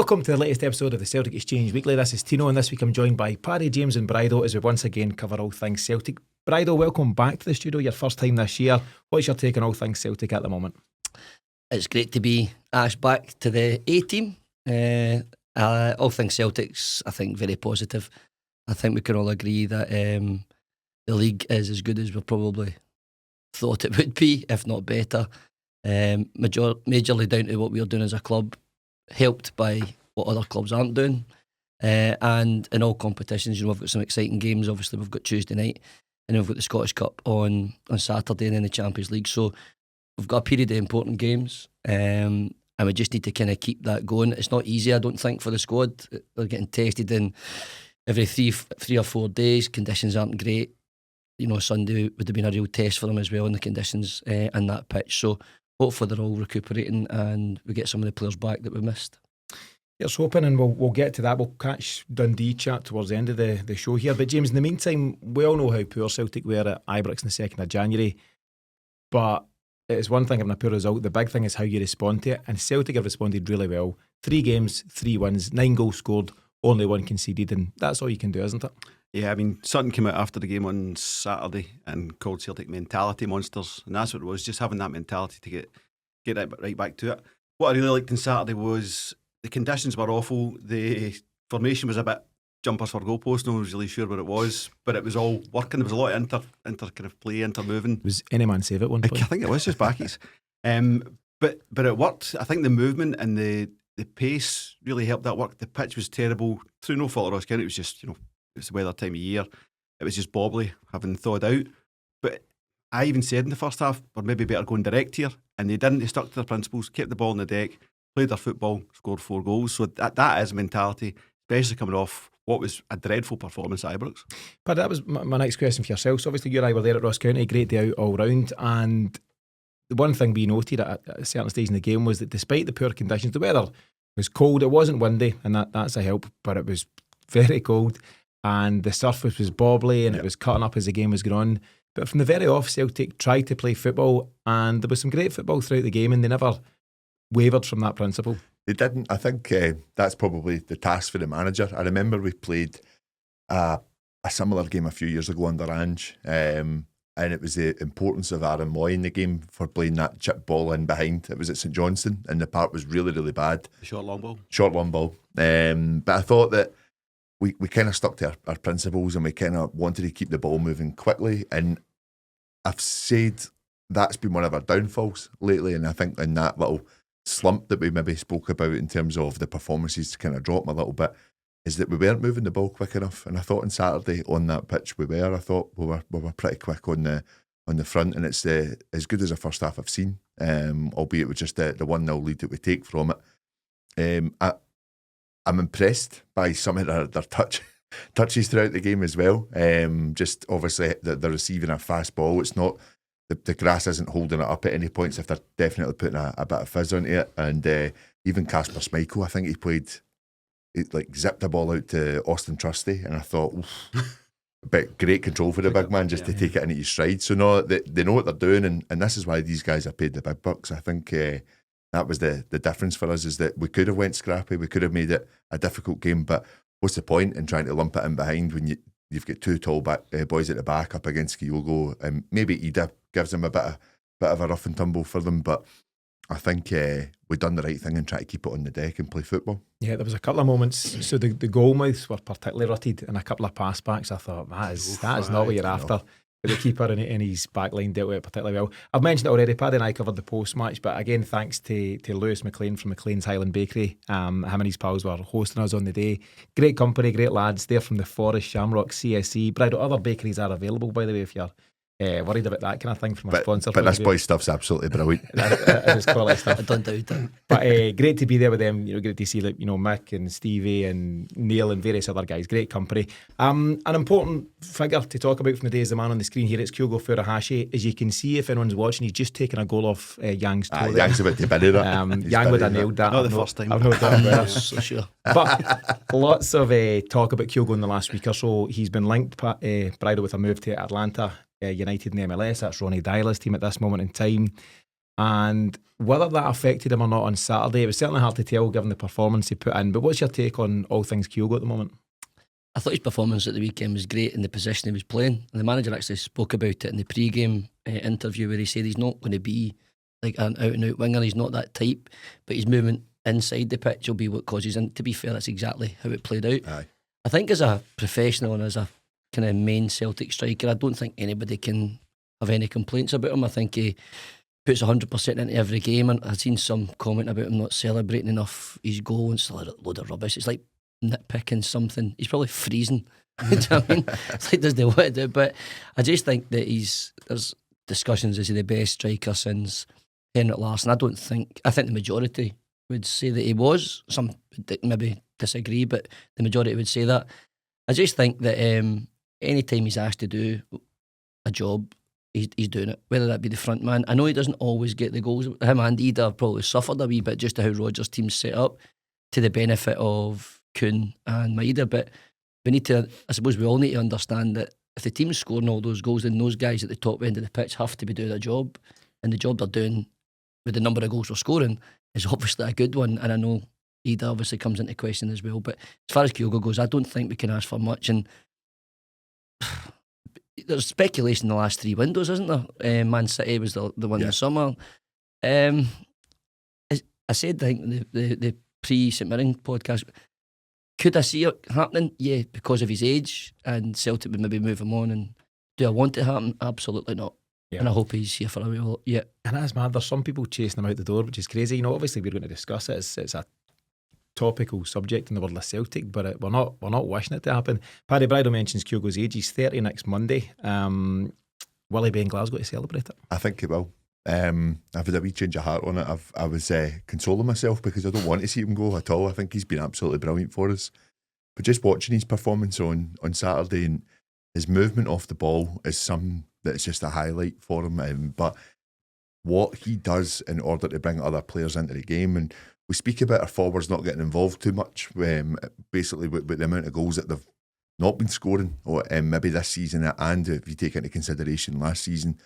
Welcome to the latest episode of the Celtic Exchange Weekly. This is Tino, and this week I'm joined by Paddy, James and Brydo as we once again cover all things Celtic. Brydo, welcome back to the studio, your first time this year. What's your take on all things Celtic at the moment? It's great to be asked back to the A-team. All things Celtic's, I think, very positive. I think we can all agree that the league is as good as we probably thought it would be, if not better. Majorly down to what we're doing as a club, helped by what other clubs aren't doing. And in all competitions, we've got some exciting games. Obviously, we've got Tuesday night, and then we've got the Scottish Cup on Saturday, and then the Champions League. So we've got a period of important games, and we just need to kind of keep that going. It's not easy, I don't think, for the squad. They're getting tested in every three or 4 days. Conditions aren't great. Sunday would have been a real test for them as well in the conditions and that pitch. So hopefully they're all recuperating and we get some of the players back that we missed. Here's hoping, and we'll get to that. We'll catch Dundee chat towards the end of the show here. But James, in the meantime, we all know how poor Celtic were at Ibrox on the 2nd of January. But it's one thing having a poor result. The big thing is how you respond to it. And Celtic have responded really well. 3 games, 3 wins, 9 goals scored, only 1 conceded. And that's all you can do, isn't it? Yeah, I mean, Sutton came out after the game on Saturday and called Celtic mentality monsters, and that's what it was, just having that mentality to get right back to it. What I really liked on Saturday was the conditions were awful, the formation was a bit jumpers for goalposts, no one was really sure what it was, but it was all working. There was a lot of inter kind of play, inter-moving. Was any man save at one point? I think it was just backies. But it worked. I think the movement and the pace really helped that work. The pitch was terrible, through no fault of Ross County. It was just, it was the weather time of year. It was just bobbly, having thawed out. But I even said in the first half, we're maybe better going direct here. And they didn't. They stuck to their principles, kept the ball on the deck, played their football, scored 4 goals. So that is mentality, especially coming off what was a dreadful performance at Ibrox. But that was my next question for yourself. So obviously you and I were there at Ross County, great day out all round. And the one thing we noted at a certain stage in the game was that despite the poor conditions, the weather was cold. It wasn't windy, and that's a help, but it was very cold. And the surface was bobbly and it was cutting up as the game was going on. But from the very off, Celtic tried to play football, and there was some great football throughout the game, and they never wavered from that principle. They didn't. I think that's probably the task for the manager. I remember we played a similar game a few years ago under Ange, and it was the importance of Aaron Moy in the game for playing that chip ball in behind. It was at St Johnstone, and the part was really, really bad. The short long ball. But I thought that we kind of stuck to our principles, and we kind of wanted to keep the ball moving quickly. And I've said that's been one of our downfalls lately, and I think in that little slump that we maybe spoke about in terms of the performances kind of dropped a little bit, is that we weren't moving the ball quick enough. And I thought on Saturday on that pitch we were. I thought we were pretty quick on the front, and it's as good as the first half I've seen, albeit with just the 1-0 lead that we take from it. I'm impressed by some of their touches throughout the game as well. Just obviously they're receiving a fast ball. It's not the grass isn't holding it up at any points if they're definitely putting a bit of fizz onto it. And even Kasper Schmeichel, I think he zipped the ball out to Austin Trusty, and I thought, but great control for the big man just to take it into his stride. So no, they know what they're doing, and this is why these guys are paid the big bucks. I think that was the difference for us, is that we could have went scrappy, we could have made it a difficult game, but what's the point in trying to lump it in behind when you've got 2 tall boys at the back up against Kyogo, and maybe Ida gives them a bit of a rough and tumble for them, but I think we've done the right thing and try to keep it on the deck and play football. Yeah, there was a couple of moments. So the goal mouths were particularly rutted, and a couple of pass backs. I thought that is not what you're after. But the keeper in his back line dealt with it particularly well. I've mentioned it already. Paddy and I covered the post match, but again, thanks to Lewis McLean from McLean's Highland Bakery. Him and his pals were hosting us on the day. Great company, great lads. They're from the Forest, Shamrock, CSE. Brydo, other bakeries are available, by the way, if you're worried about that kind of thing from a sponsor. But this boy's stuff's absolutely brilliant. It was quality stuff. I don't doubt it. But great to be there with them. Great to see Mick and Stevie and Neil and various other guys. Great company. An important figure to talk about from the day is the man on the screen here. It's Kyogo Furuhashi. As you can see, if anyone's watching, he's just taken a goal off Yang's toe. Yang's about to bury that. Yang would have nailed that. Not the first time. I've no doubt about it. So sure. But lots of talk about Kyogo in the last week or so. He's been linked, Brydo, with a move to Atlanta United in the MLS. That's Ronnie Dyla's team at this moment in time. And whether that affected him or not on Saturday, it was certainly hard to tell given the performance he put in. But what's your take on all things Kyogo at the moment? I thought his performance at the weekend was great in the position he was playing. And the manager actually spoke about it in the pre-game interview where he said he's not going to be like an out-and-out winger. He's not that type. But his movement inside the pitch will be what causes him. To be fair, that's exactly how it played out. Aye. I think as a professional and as a kind of main Celtic striker, I don't think anybody can have any complaints about him. I think he puts 100% into every game, and I've seen some comment about him not celebrating enough his goal, and it's a load of rubbish. It's like nitpicking something. He's probably freezing. You know what I mean? It's like, does they want to do? But I just think that there's discussions, is he the best striker since Henrik Larsson? I think the majority would say that he was. Some would maybe disagree, but the majority would say that. I just think that any time he's asked to do a job, he's doing it, whether that be the front man. I know he doesn't always get the goals. Him and Ida have probably suffered a wee bit just to how Rodgers' team's set up, to the benefit of Kuhn and Maeda. But we need to, I suppose we all need to understand that if the team's scoring all those goals, then those guys at the top end of the pitch have to be doing a job, and the job they're doing with the number of goals we're scoring is obviously a good one. And I know Ida obviously comes into question as well, but as far as Kyogo goes, I don't think we can ask for much. And there's speculation in the last 3 windows, isn't there? Man City was the one in the summer. I said, I think the pre-St Mirren podcast, could I see it happening? Yeah, because of his age, and Celtic would maybe move him on. And do I want it to happen? Absolutely not. Yeah. And I hope he's here for a while. Yeah. And that's mad. There's some people chasing him out the door, which is crazy. You know, obviously we're going to discuss it. It's a topical subject in the world of Celtic, but we're not wishing it to happen. Paddy Brydo mentions Kyogo's age. He's 30 next Monday. Will he be in Glasgow to celebrate it? I think he will. I've had a wee change of heart on it. I was consoling myself because I don't want to see him go at all. I think he's been absolutely brilliant for us. But just watching his performance on Saturday, and his movement off the ball is something that's just a highlight for him. But what he does in order to bring other players into the game, and we speak about our forwards not getting involved too much, basically with the amount of goals that they've not been scoring, or maybe this season, and if you take into consideration last season.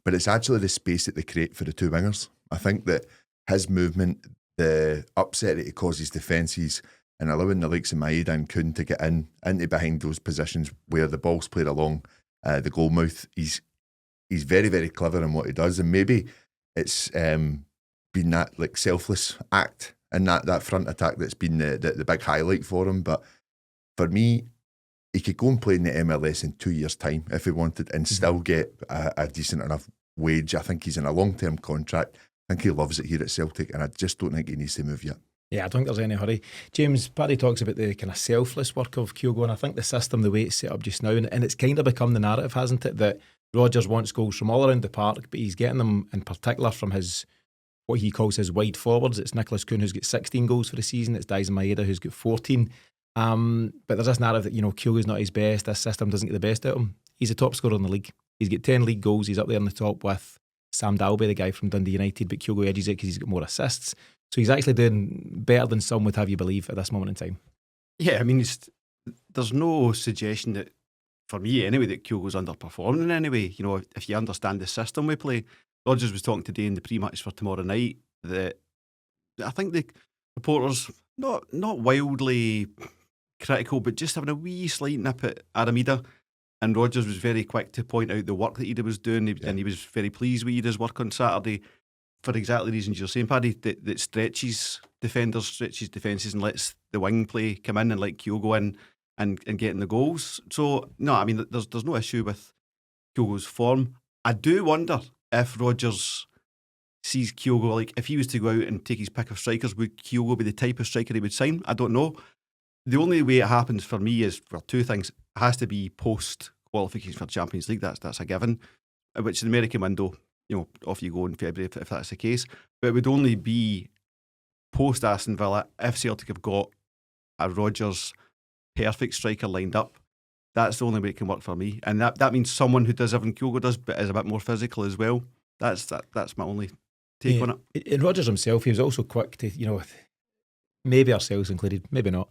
But it's actually the space that they create for the two wingers. I think that his movement, the upset that it causes defences, and allowing the likes of Maeda and Kuhn to get into behind those positions where the ball's played along the goal mouth, he's very, very clever in what he does. And maybe it's been that like selfless act and that front attack that's been the big highlight for him. But for me, he could go and play in the MLS in 2 years' time if he wanted, and still get a decent enough wage. I think he's in a long-term contract. I think he loves it here at Celtic, and I just don't think he needs to move yet. Yeah, I don't think there's any hurry. James, Paddy talks about the kind of selfless work of Kyogo, and I think the system, the way it's set up just now, and it's kind of become the narrative, hasn't it, that Rodgers wants goals from all around the park, but he's getting them in particular from what he calls his wide forwards. It's Nicholas Kuhn who's got 16 goals for the season. It's Daizen Maeda who's got 14. But there's this narrative that, Kyogo's not his best, this system doesn't get the best out of him. He's a top scorer in the league. He's got 10 league goals. He's up there in the top with Sam Dalby, the guy from Dundee United, but Kyogo edges it because he's got more assists. So he's actually doing better than some would have you believe at this moment in time. Yeah, I mean, there's no suggestion that, for me anyway, that Kyogo's underperforming in any way. If you understand the system we play. Rodgers was talking today in the pre-match for tomorrow night that I think the reporters, not wildly critical, but just having a wee slight nip at Aramida. And Rodgers was very quick to point out the work that Ida was doing, and he was very pleased with Ida's work on Saturday for exactly the reasons you're saying, Paddy, that stretches defenders, stretches defences, and lets the wing play come in and let Kyogo in and getting the goals. So, no, I mean, there's no issue with Kyogo's form. I do wonder if Rodgers sees Kyogo, like if he was to go out and take his pick of strikers, would Kyogo be the type of striker he would sign? I don't know. The only way it happens for me is, well, two things. It has to be post-qualification for the Champions League. That's a given, which in the American window, off you go in February if that's the case. But it would only be post-Aston Villa if Celtic have got a Rodgers perfect striker lined up. That's the only way it can work for me. And that means someone who does everything Kyogo does, but is a bit more physical as well. That's my only take on it. And Rodgers himself, he was also quick to, maybe ourselves included, maybe not.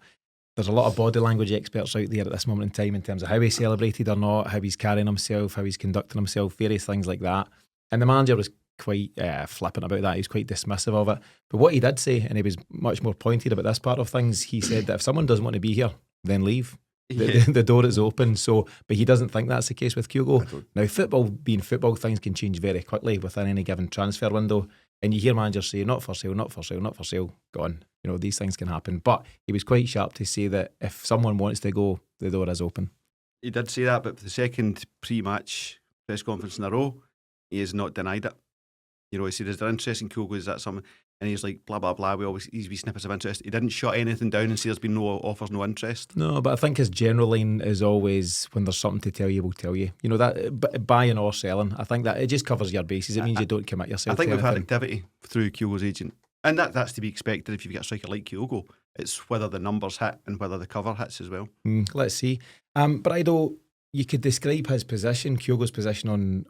There's a lot of body language experts out there at this moment in time in terms of how he celebrated or not, how he's carrying himself, how he's conducting himself, various things like that. And the manager was quite flippant about that. He was quite dismissive of it. But what he did say, and he was much more pointed about this part of things, he said that if someone doesn't want to be here, then leave. The door is open. So, but he doesn't think that's the case with Kyogo. Now, football being football, things can change very quickly within any given transfer window. And you hear managers say, not for sale, not for sale, not for sale, gone. You know, these things can happen. But he was quite sharp to say that if someone wants to go, the door is open. He did say that, but for the second pre-match press conference in a row, he has not denied it. You know, he said, is there interest in Kyogo? Is that something? And he's like, blah, blah, blah. We always these wee snippets of interest. He didn't shut anything down and say there's been no offers, no interest. No, but I think his general line is always, when there's something to tell you, we'll tell you. You know, that buying or selling, I think that it just covers your bases. It means you don't commit yourself. I think to we've had anything. activity through Kyogo's agent. And that's to be expected if you've got a striker like Kyogo. It's whether the numbers hit and whether the cover hits as well. Let's see. Brydo, you could describe his position, Kyogo's position on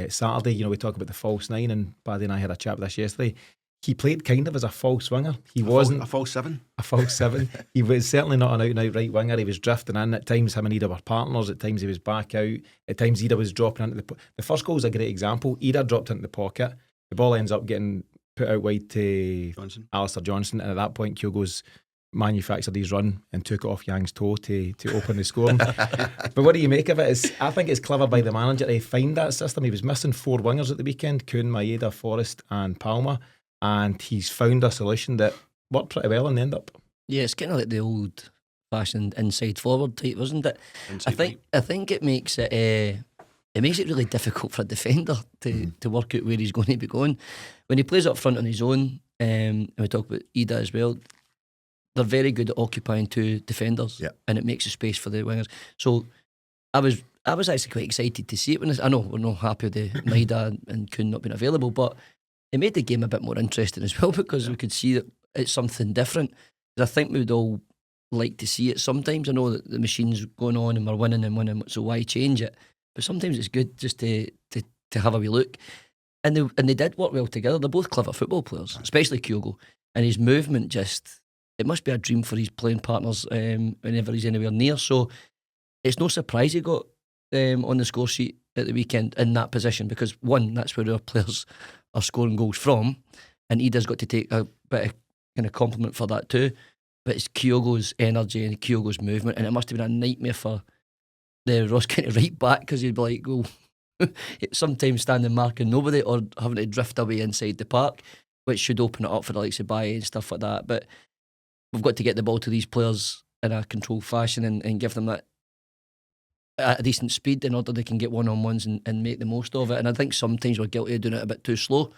Saturday. You know, we talk about the false nine, and Paddy and I had a chat with this yesterday. He played kind of as a false winger. He wasn't a false seven. A false seven. He was certainly not an out-and-out right winger. He was drifting in. At times, him and Ida were partners. At times, he was back out. At times, Ida was dropping into the first goal is a great example. Ida dropped into the pocket. The ball ends up getting put out wide to Alistair Johnson, and at that point, Kyogo's manufactured his run and took it off Yang's toe to open the scoring. But what do you make of it? I think it's clever by the manager to find that system. He was missing 4 wingers at the weekend: Kuhn, Maeda, Forrest and Palmer. And he's found a solution that worked pretty well in the end up. Yeah, it's kind of like the old fashioned inside forward type, wasn't it? I think it makes it really difficult for a defender to work out where he's going to be going. When he plays up front on his own, and we talk about Ida as well, they're very good at occupying 2 defenders, and it makes a space for the wingers. So I was actually quite excited to see it. I know we're not happy with the Maeda and Kuhn not being available, but it made the game a bit more interesting as well, because we could see that it's something different. I think we would all like to see it sometimes. I know that the machine's going on and we're winning and winning, so why change it? But sometimes it's good just to have a wee look. And they did work well together. They're both clever football players, especially Kyogo. And his movement it must be a dream for his playing partners whenever he's anywhere near. So it's no surprise he got on the score sheet at the weekend in that position, because one, that's where our players are scoring goals from, and Ida's got to take a bit of kind of compliment for that too. But it's Kyogo's energy and Kyogo's movement, and it must have been a nightmare for the Ross County right back, because he'd be like, well, sometimes standing marking nobody or having to drift away inside the park, which should open it up for the likes of Baye and stuff like that. But we've got to get the ball to these players in a controlled fashion and give them that at a decent speed in order they can get one-on-ones and make the most of it. And I think sometimes we're guilty of doing it a bit too slow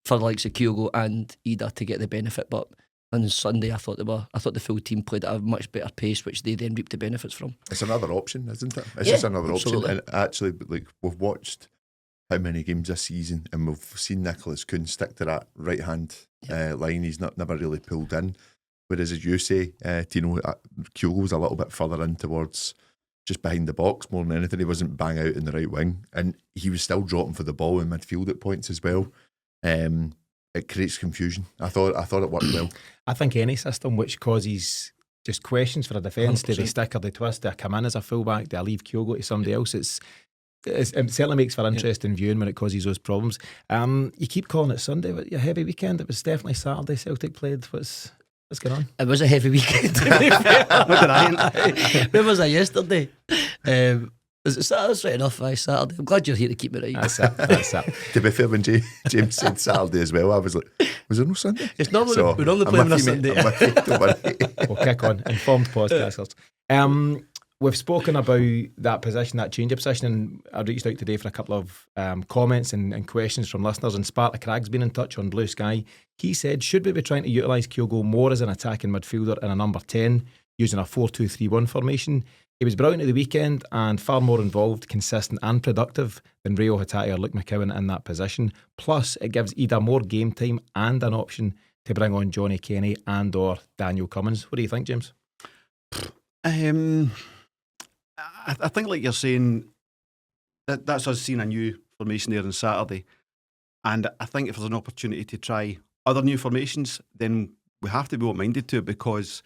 for the likes of Kyogo and Ida to get the benefit. But on Sunday, I thought the full team played at a much better pace, which they then reaped the benefits from. It's another option, isn't it? It's just another option. And actually, like, we've watched how many games this season, and we've seen Nicholas Kuhn stick to that right-hand line. He's never really pulled in. Whereas, as you say, Tino, Kyogo was a little bit further in towards just behind the box more than anything. He wasn't bang out in the right wing, and he was still dropping for the ball in midfield at points as well. It creates confusion. I thought it worked well. I think any system which causes just questions for a defence, do they stick or they twist, do I come in as a fullback, do I leave Kyogo to somebody else, it certainly makes for interesting viewing when it causes those problems. You keep calling it Sunday, but your heavy weekend, it was definitely Saturday Celtic played. What's going on? It was a heavy weekend, to be fair. Where was I yesterday? Was it Saturday? That's right enough, Saturday. I'm glad you're here to keep me right. That's it. To be fair, when James said Saturday as well, I was like, was there no Sunday? It's normally, we normally play on a Sunday. We'll kick on. Informed podcasters. We've spoken about that position, that change of position, and I reached out today for a couple of comments and questions from listeners, and Sparta Craig's been in touch on Blue Sky. He said, should we be trying to utilise Kyogo more as an attacking midfielder in a number 10, using a 4-2-3-1 formation? He was brilliant at the weekend and far more involved, consistent and productive than Rio Hatate or Luke McCowan in that position. Plus, it gives Ida more game time and an option to bring on Johnny Kenny and or Daniel Cummins. What do you think, James? I think, like you're saying, that's us seeing a new formation there on Saturday. And I think if there's an opportunity to try other new formations, then we have to be open-minded to it, because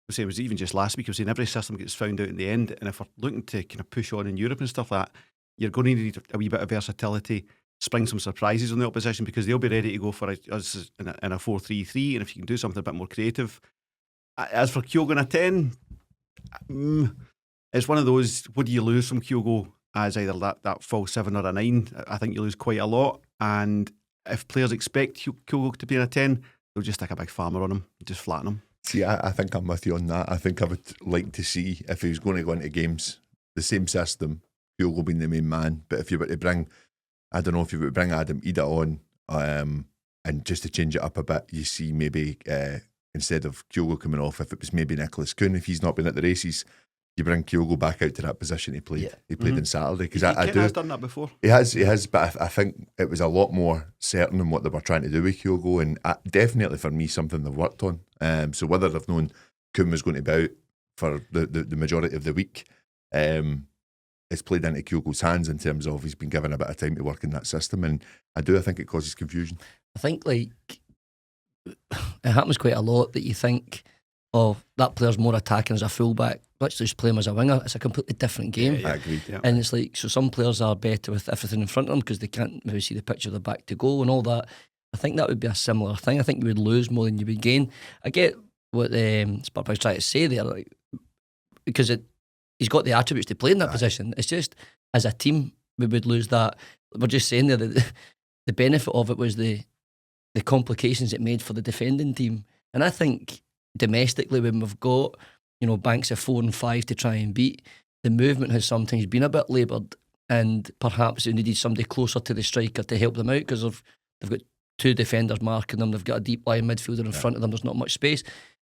we say it was even just last week, I was saying every system gets found out in the end, and if we're looking to kind of push on in Europe and stuff like that, you're going to need a wee bit of versatility, spring some surprises on the opposition, because they'll be ready to go for us in a 4-3-3, and if you can do something a bit more creative. As for Kyogo in a 10, it's one of those, what do you lose from Kyogo as either that false 7 or a 9? I think you lose quite a lot, and if players expect Kyogo to be in a 10, they'll just stick a big farmer on him, just flatten him. See, I think I'm with you on that. I think I would like to see, if he was going to go into games, the same system, Kyogo being the main man. But if you were to bring, I don't know, if you were to bring Adam Ida on, and just to change it up a bit, you see maybe instead of Kyogo coming off, if it was maybe Nicholas Kuhn, if he's not been at the races, you bring Kyogo back out to that position he played. Yeah. He played on Saturday, because I do. Has done that before. He has, but I think it was a lot more certain in what they were trying to do with Kyogo, and definitely for me something they've worked on. So whether they've known Kuhn was going to be out for the majority of the week, it's played into Kyogo's hands in terms of he's been given a bit of time to work in that system, and I think it causes confusion. I think like it happens quite a lot that you think, oh, that player's more attacking as a fullback, let's just play him as a winger. It's a completely different game. I agree. Yeah. And it's like, so some players are better with everything in front of them because they can't maybe see the picture of the back to goal and all that. I think that would be a similar thing. I think you would lose more than you would gain. I get what Spurp was trying to say there, like, because he's got the attributes to play in that position. It's just, as a team, we would lose that. We're just saying there that the benefit of it was the complications it made for the defending team. And I think domestically, when we've got, you know, banks of 4 and 5 to try and beat, the movement has sometimes been a bit laboured, and perhaps they needed somebody closer to the striker to help them out, because they've got 2 defenders marking them, they've got a deep lying midfielder in front of them, there's not much space.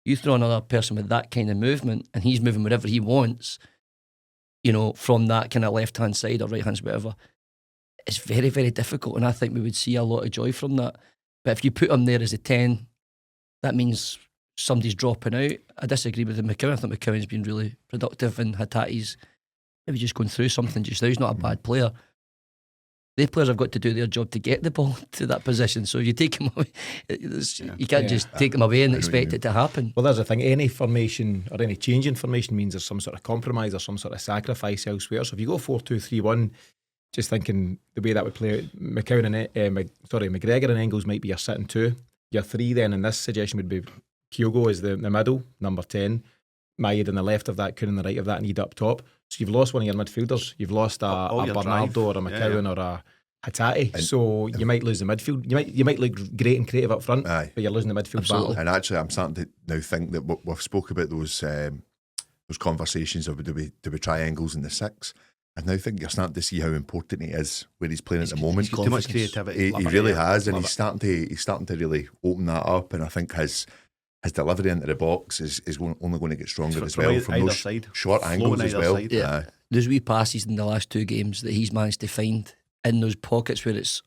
You throw another person with that kind of movement and he's moving wherever he wants, you know, from that kind of left hand side or right hand side, whatever, it's very, very difficult, and I think we would see a lot of joy from that. But if you put him there as a 10, that means somebody's dropping out. I disagree with McCowan. I think McCowan's been really productive, and Hatate's maybe just going through something just now. He's not a bad player. The players have got to do their job to get the ball to that position. So if you take him away, you can't just take them away and expect it to happen. Well, there's the thing. Any formation or any change in formation means there's some sort of compromise or some sort of sacrifice elsewhere. So if you go 4-2-3-1, just thinking the way that would play out, McGregor and Engels might be your sitting 2. Your 3 then in this suggestion would be Kyogo is the middle, number 10. Maed on the left of that, Kuhn on the right of that, and Ida up top. So you've lost one of your midfielders. You've lost a Bernardo or a McCowan or a Hatate. So you might lose the midfield. You might look great and creative up front, but you're losing the midfield battle. And actually, I'm starting to now think that we've spoke about those conversations of do we try Engels in the 6. I now think you're starting to see how important he is where he's playing at the moment. Too much creativity. He really has, and he's starting to really open that up. And I think his delivery into the box is only going to get stronger as well from those short angles as well. Yeah. Those wee passes in the last 2 games that he's managed to find in those pockets where it's,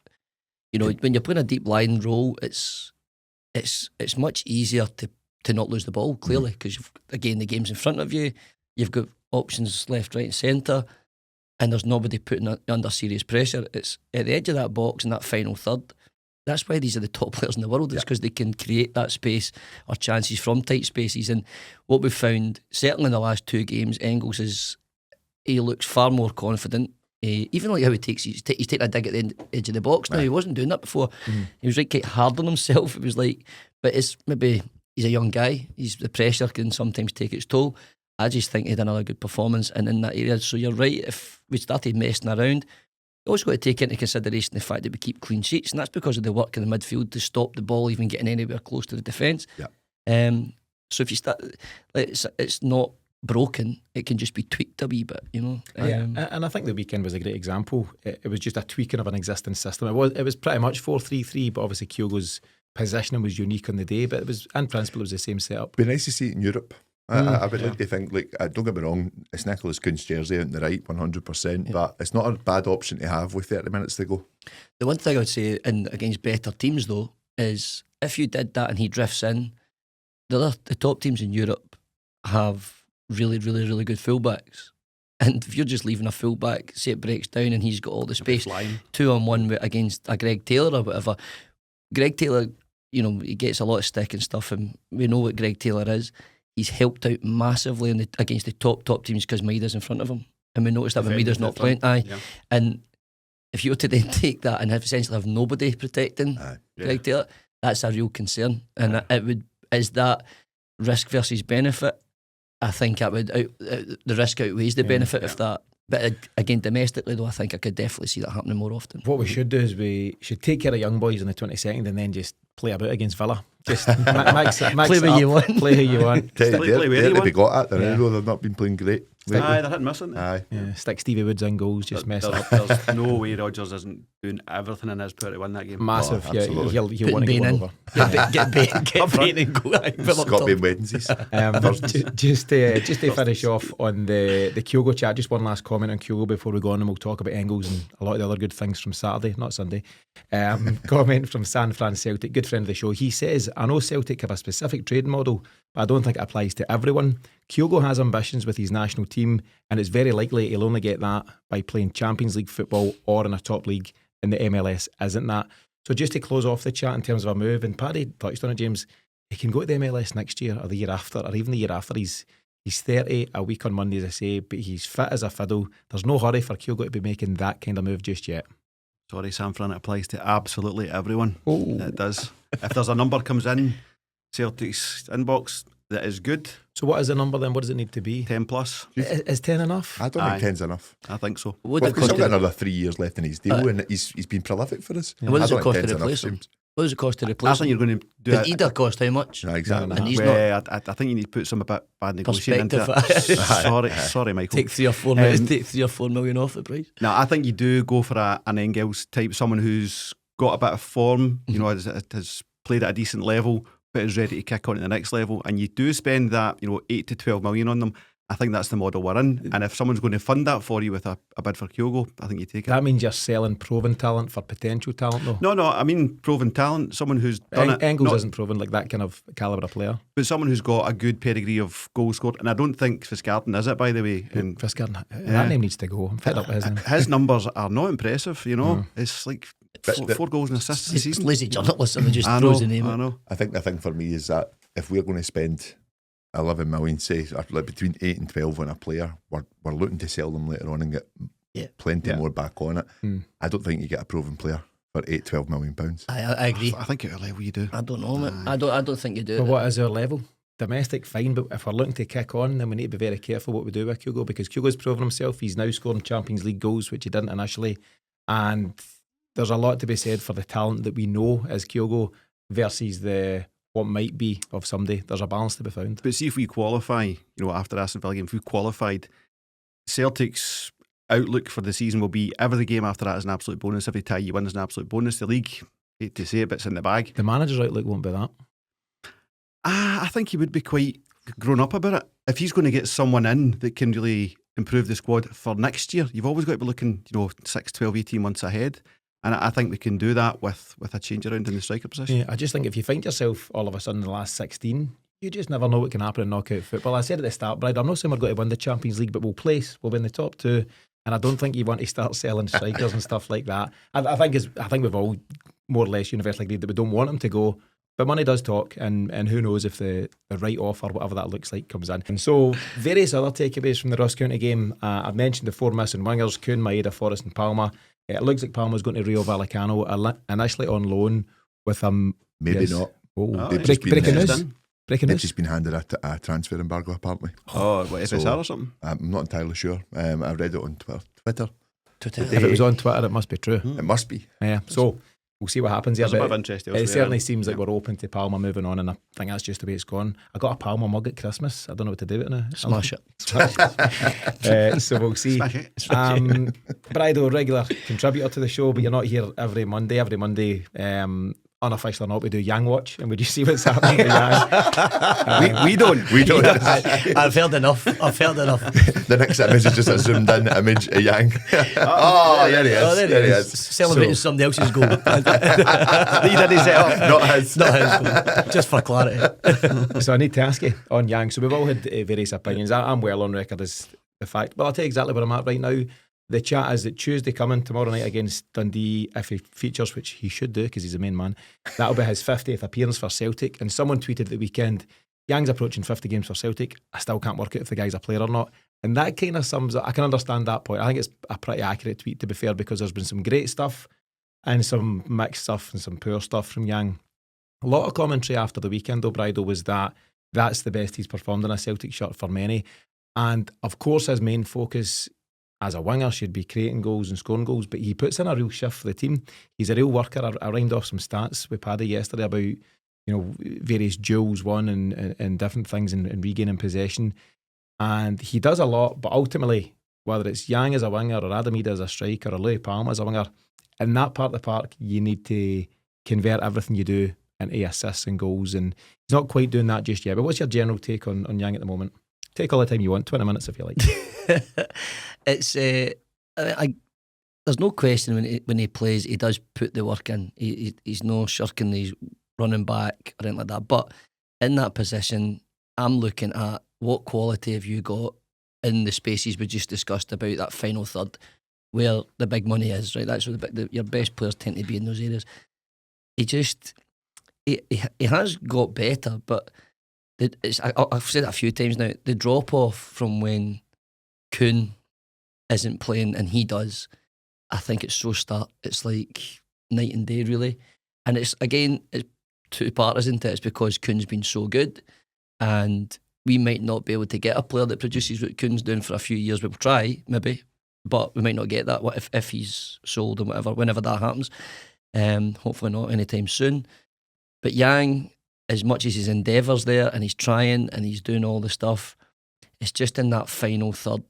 you know, when you're playing a deep line role, it's much easier to not lose the ball, clearly, because again, the game's in front of you, you've got options left, right and centre, and there's nobody putting it under serious pressure. It's at the edge of that box in that final third. That's why these are the top players in the world. It's because they can create that space or chances from tight spaces. And what we've found, certainly in the last 2 games, Engels he looks far more confident. Even like how he's taking a dig at the edge of the box now. He wasn't doing that before. He was quite hard on himself. It was like, but it's maybe he's a young guy. The pressure can sometimes take its toll. I just think he had another good performance and in that area. So you're right, if we started messing around, you also got to take into consideration the fact that we keep clean sheets, and that's because of the work in the midfield to stop the ball even getting anywhere close to the defence. So if you start, it's not broken, it can just be tweaked a wee bit, you know. And I think the weekend was a great example. It was just a tweaking of an existing system. It was pretty much 4-3-3, but obviously Kyogo's positioning was unique on the day, but in principle it was the same setup. Be nice to see it in Europe. I would like to think, don't get me wrong, it's Nicholas Kuhn's jersey out in the right 100%, but it's not a bad option to have with 30 minutes to go. The one thing I would say against better teams though is if you did that and he drifts in, the top teams in Europe have really, really, really good fullbacks. And if you're just leaving a fullback, say it breaks down and he's got all the space, 2-on-1 against a Greg Taylor or whatever. Greg Taylor, you know, he gets a lot of stick and stuff, and we know what Greg Taylor is. He's helped out massively against the top teams because Maida's in front of him. And we noticed that when Maida's not playing. And if you were to then take that and essentially have nobody protecting Greg Taylor, that's a real concern. And is that risk versus benefit? I think the risk outweighs the benefit of that. But again, domestically though, I think I could definitely see that happening more often. What we should do is we should take care of young boys in the 22nd and then just play about against Villa. Just max play who you want. Play who you want. They got at they've not been playing great. Aye, they're hitting missing. Aye. Yeah, stick Stevie Woods in goals, just mess it up. There's no way Rodgers isn't doing everything in his power to win that game. Massive, absolutely. He'll want to get one over. Get Bain and go. Scott Bain Wednesdays. Just to finish off on the Kyogo chat, just one last comment on Kyogo before we go on, and we'll talk about Engels and a lot of the other good things from Saturday, not Sunday. Comment from San Fran Celtic, good friend of the show. He says, I know Celtic have a specific trade model, but I don't think it applies to everyone. Kyogo has ambitions with his national team, and it's very likely he'll only get that by playing Champions League football or in a top league in the MLS, isn't that? So just to close off the chat in terms of a move, and Paddy touched on it, James, he can go to the MLS next year or the year after, or even the year after. He's 30, a week on Monday, as I say, but he's fit as a fiddle. There's no hurry for Kyogo to be making that kind of move just yet. Sorry, San Fran, it applies to absolutely everyone. Oh. It does. If there's a number comes in Celtic's inbox that is good, So what is the number then? What does it need to be? 10 plus. Is 10 enough? I don't think 10's enough. I think so. Would Well, it he's cost still got another 3 years left in his deal, and he's been prolific for us. What does I it don't cost think to 10's replace enough, him? James. What does it cost to I replace think him? you're going to do Does it. either cost how much? Yeah, exactly. And he's I think you need to put some bad negotiating into Perspective. it. sorry, Michael. Take 3 or 4 million. Take 3 or 4 million off the price. No, I think you do go for an Engels type, someone who's got a bit of form, has played at a decent level, but is ready to kick on to the next level. And you do spend that, 8 to 12 million on them. I think that's the model we're in. And if someone's going to fund that for you with a bid for Kyogo, I think you take it. That means you're selling proven talent for potential talent, though. No, I mean proven talent, someone who's done it. Engels isn't proven like that kind of calibre of player. But someone who's got a good pedigree of goals scored. And I don't think Fiskardon is it, by the way. And Fiskardon, that name needs to go. I'm fed up with his name. his numbers are not impressive, It's like four goals and assists this It's season. lazy journalism and just I throws know, the name I out. know. I think the thing for me is that if we're going to spend 11 million, say, like between 8 and 12 on a player, we're looking to sell them later on and get plenty more back on it. I don't think you get a proven player for 8-12 million pounds. I agree. I think at a level you do. I don't know, man. I don't think you do. But what is our level? Domestic, fine, but if we're looking to kick on, then we need to be very careful what we do with Kyogo, because Kyogo's proven himself. He's now scoring Champions League goals, which he didn't initially, and there's a lot to be said for the talent that we know as Kyogo versus what might be of somebody. There's a balance to be found. But see if we qualify, after Aston Villa game, if we qualified, Celtic's outlook for the season will be every game after that is an absolute bonus. Every tie you win is an absolute bonus. The league, hate to say it, but it's in the bag. The manager's outlook won't be that. I think he would be quite grown up about it. If he's going to get someone in that can really improve the squad for next year, you've always got to be looking, 6, 12, 18 months ahead. And I think we can do that with a change around in the striker position. Yeah, I just think if you find yourself all of a sudden in the last 16, you just never know what can happen in knockout football. I said at the start, Brydo, I'm not saying we're going to win the Champions League, but we'll place. We'll be in the top 2. And I don't think you want to start selling strikers and stuff like that. I think we've all more or less universally agreed that we don't want them to go. But money does talk, and who knows if the right offer, whatever that looks like, comes in. And so, various other takeaways from the Ross County game. I've mentioned the 4 missing wingers, Kuhn, Maeda, Forrest and Palma. It looks like Palma's going to Rio Vallecano, initially on loan with him. Maybe not. Breaking news. They've just been handed a transfer embargo, apparently. Oh, what, FSR or something? I'm not entirely sure. I read it on Twitter. If it was on Twitter, it must be true. It must be. Yeah, so we'll see what happens here. There's a bit of interest elsewhere. It certainly seems like we're open to Palma moving on, and I think that's just the way it's gone. I got a Palma mug at Christmas. I don't know what to do with it now. Smash it. So we'll see. Brydo, regular contributor to the show, but you're not here every Monday. Every Monday, unofficial or not, we do Yang Watch, and we just see what's happening to Yang. We don't. I've heard enough. The next image is just a zoomed in image of Yang. There he is. There he is. Celebrating somebody else's goal. He didn't set up. Not his. Not his goal. Just for clarity. So I need to ask you on Yang. So we've all had various opinions. I'm well on record as the fact. Well, I'll tell you exactly where I'm at right now. The chat is that Tuesday coming, tomorrow night against Dundee, if he features, which he should do because he's the main man, that'll be his 50th appearance for Celtic. And someone tweeted the weekend, Yang's approaching 50 games for Celtic. I still can't work out if the guy's a player or not. And that kind of sums up, I can understand that point. I think it's a pretty accurate tweet, to be fair, because there's been some great stuff and some mixed stuff and some poor stuff from Yang. A lot of commentary after the weekend, though, Brydo, was that that's the best he's performed in a Celtic shirt for many. And of course, his main focus as a winger should be creating goals and scoring goals, but he puts in a real shift for the team. He's a real worker. I rhymed off some stats with Paddy yesterday about various duels won and different things and regaining possession. And he does a lot, but ultimately, whether it's Yang as a winger or Adamida as a striker or Louis Palma as a winger, in that part of the park, you need to convert everything you do into assists and goals, and he's not quite doing that just yet. But what's your general take on Yang at the moment? Take all the time you want, 20 minutes if you like. It's there's no question when he plays, he does put the work in. He's no shirking these running back or anything like that. But in that position, I'm looking at what quality have you got in the spaces we just discussed about, that final third where the big money is, right? That's where your best players tend to be in those areas. He has got better, but I've said it a few times now, the drop off from when Kuhn isn't playing and he does, I think it's so stark. It's like night and day, really. And it's two part, isn't it? It's because Kuhn's been so good, and we might not be able to get a player that produces what Kuhn's doing for a few years. We'll try, maybe, but we might not get that. What if he's sold and whatever, whenever that happens. Hopefully not anytime soon. But Yang, as much as his endeavours there and he's trying and he's doing all the stuff, it's just in that final third.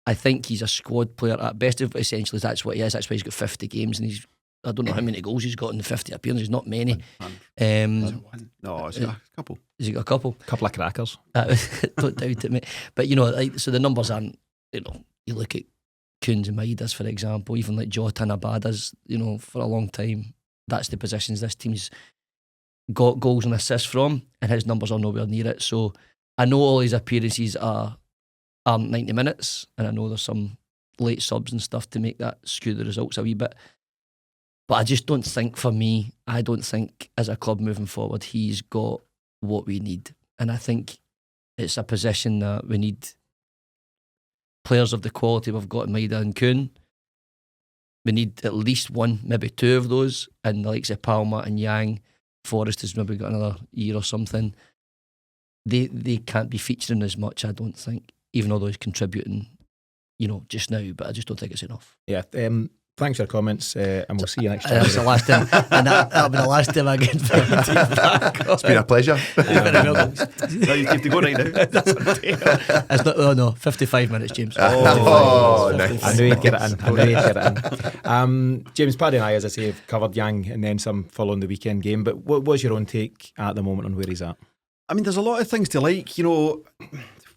I think he's a squad player at best. Essentially, that's what he is. That's why he's got 50 games and I don't know how many goals he's got in the 50 appearances. Not many. No, it's a couple. Has he got a couple? Couple of crackers. Don't doubt it, mate. But so the numbers aren't. You look at Kuhns and Maidas, for example, even like Jota and Abada's. For a long time, that's the positions this team's got goals and assists from, and his numbers are nowhere near it. So I know all his appearances aren't 90 minutes, and I know there's some late subs and stuff to make that skew the results a wee bit. But I just don't think, for me, I don't think as a club moving forward, he's got what we need. And I think it's a position that we need players of the quality we've got in Maida and Kuhn. We need at least one, maybe two of those, and the likes of Palma and Yang. Forrest has maybe got another year or something. They can't be featuring as much, I don't think, even although he's contributing, just now, but I just don't think it's enough. Yeah. Thanks for your comments, and we'll see you next time. That's the last time, and that'll be the last time I get back. It's been a pleasure. No, you have to go right now. It's not, 55 minutes, James. Nice. I knew he'd get it in. James, Paddy and I, as I say, have covered Yang and then some following the weekend game, but what was your own take at the moment on where he's at? I mean, there's a lot of things to like.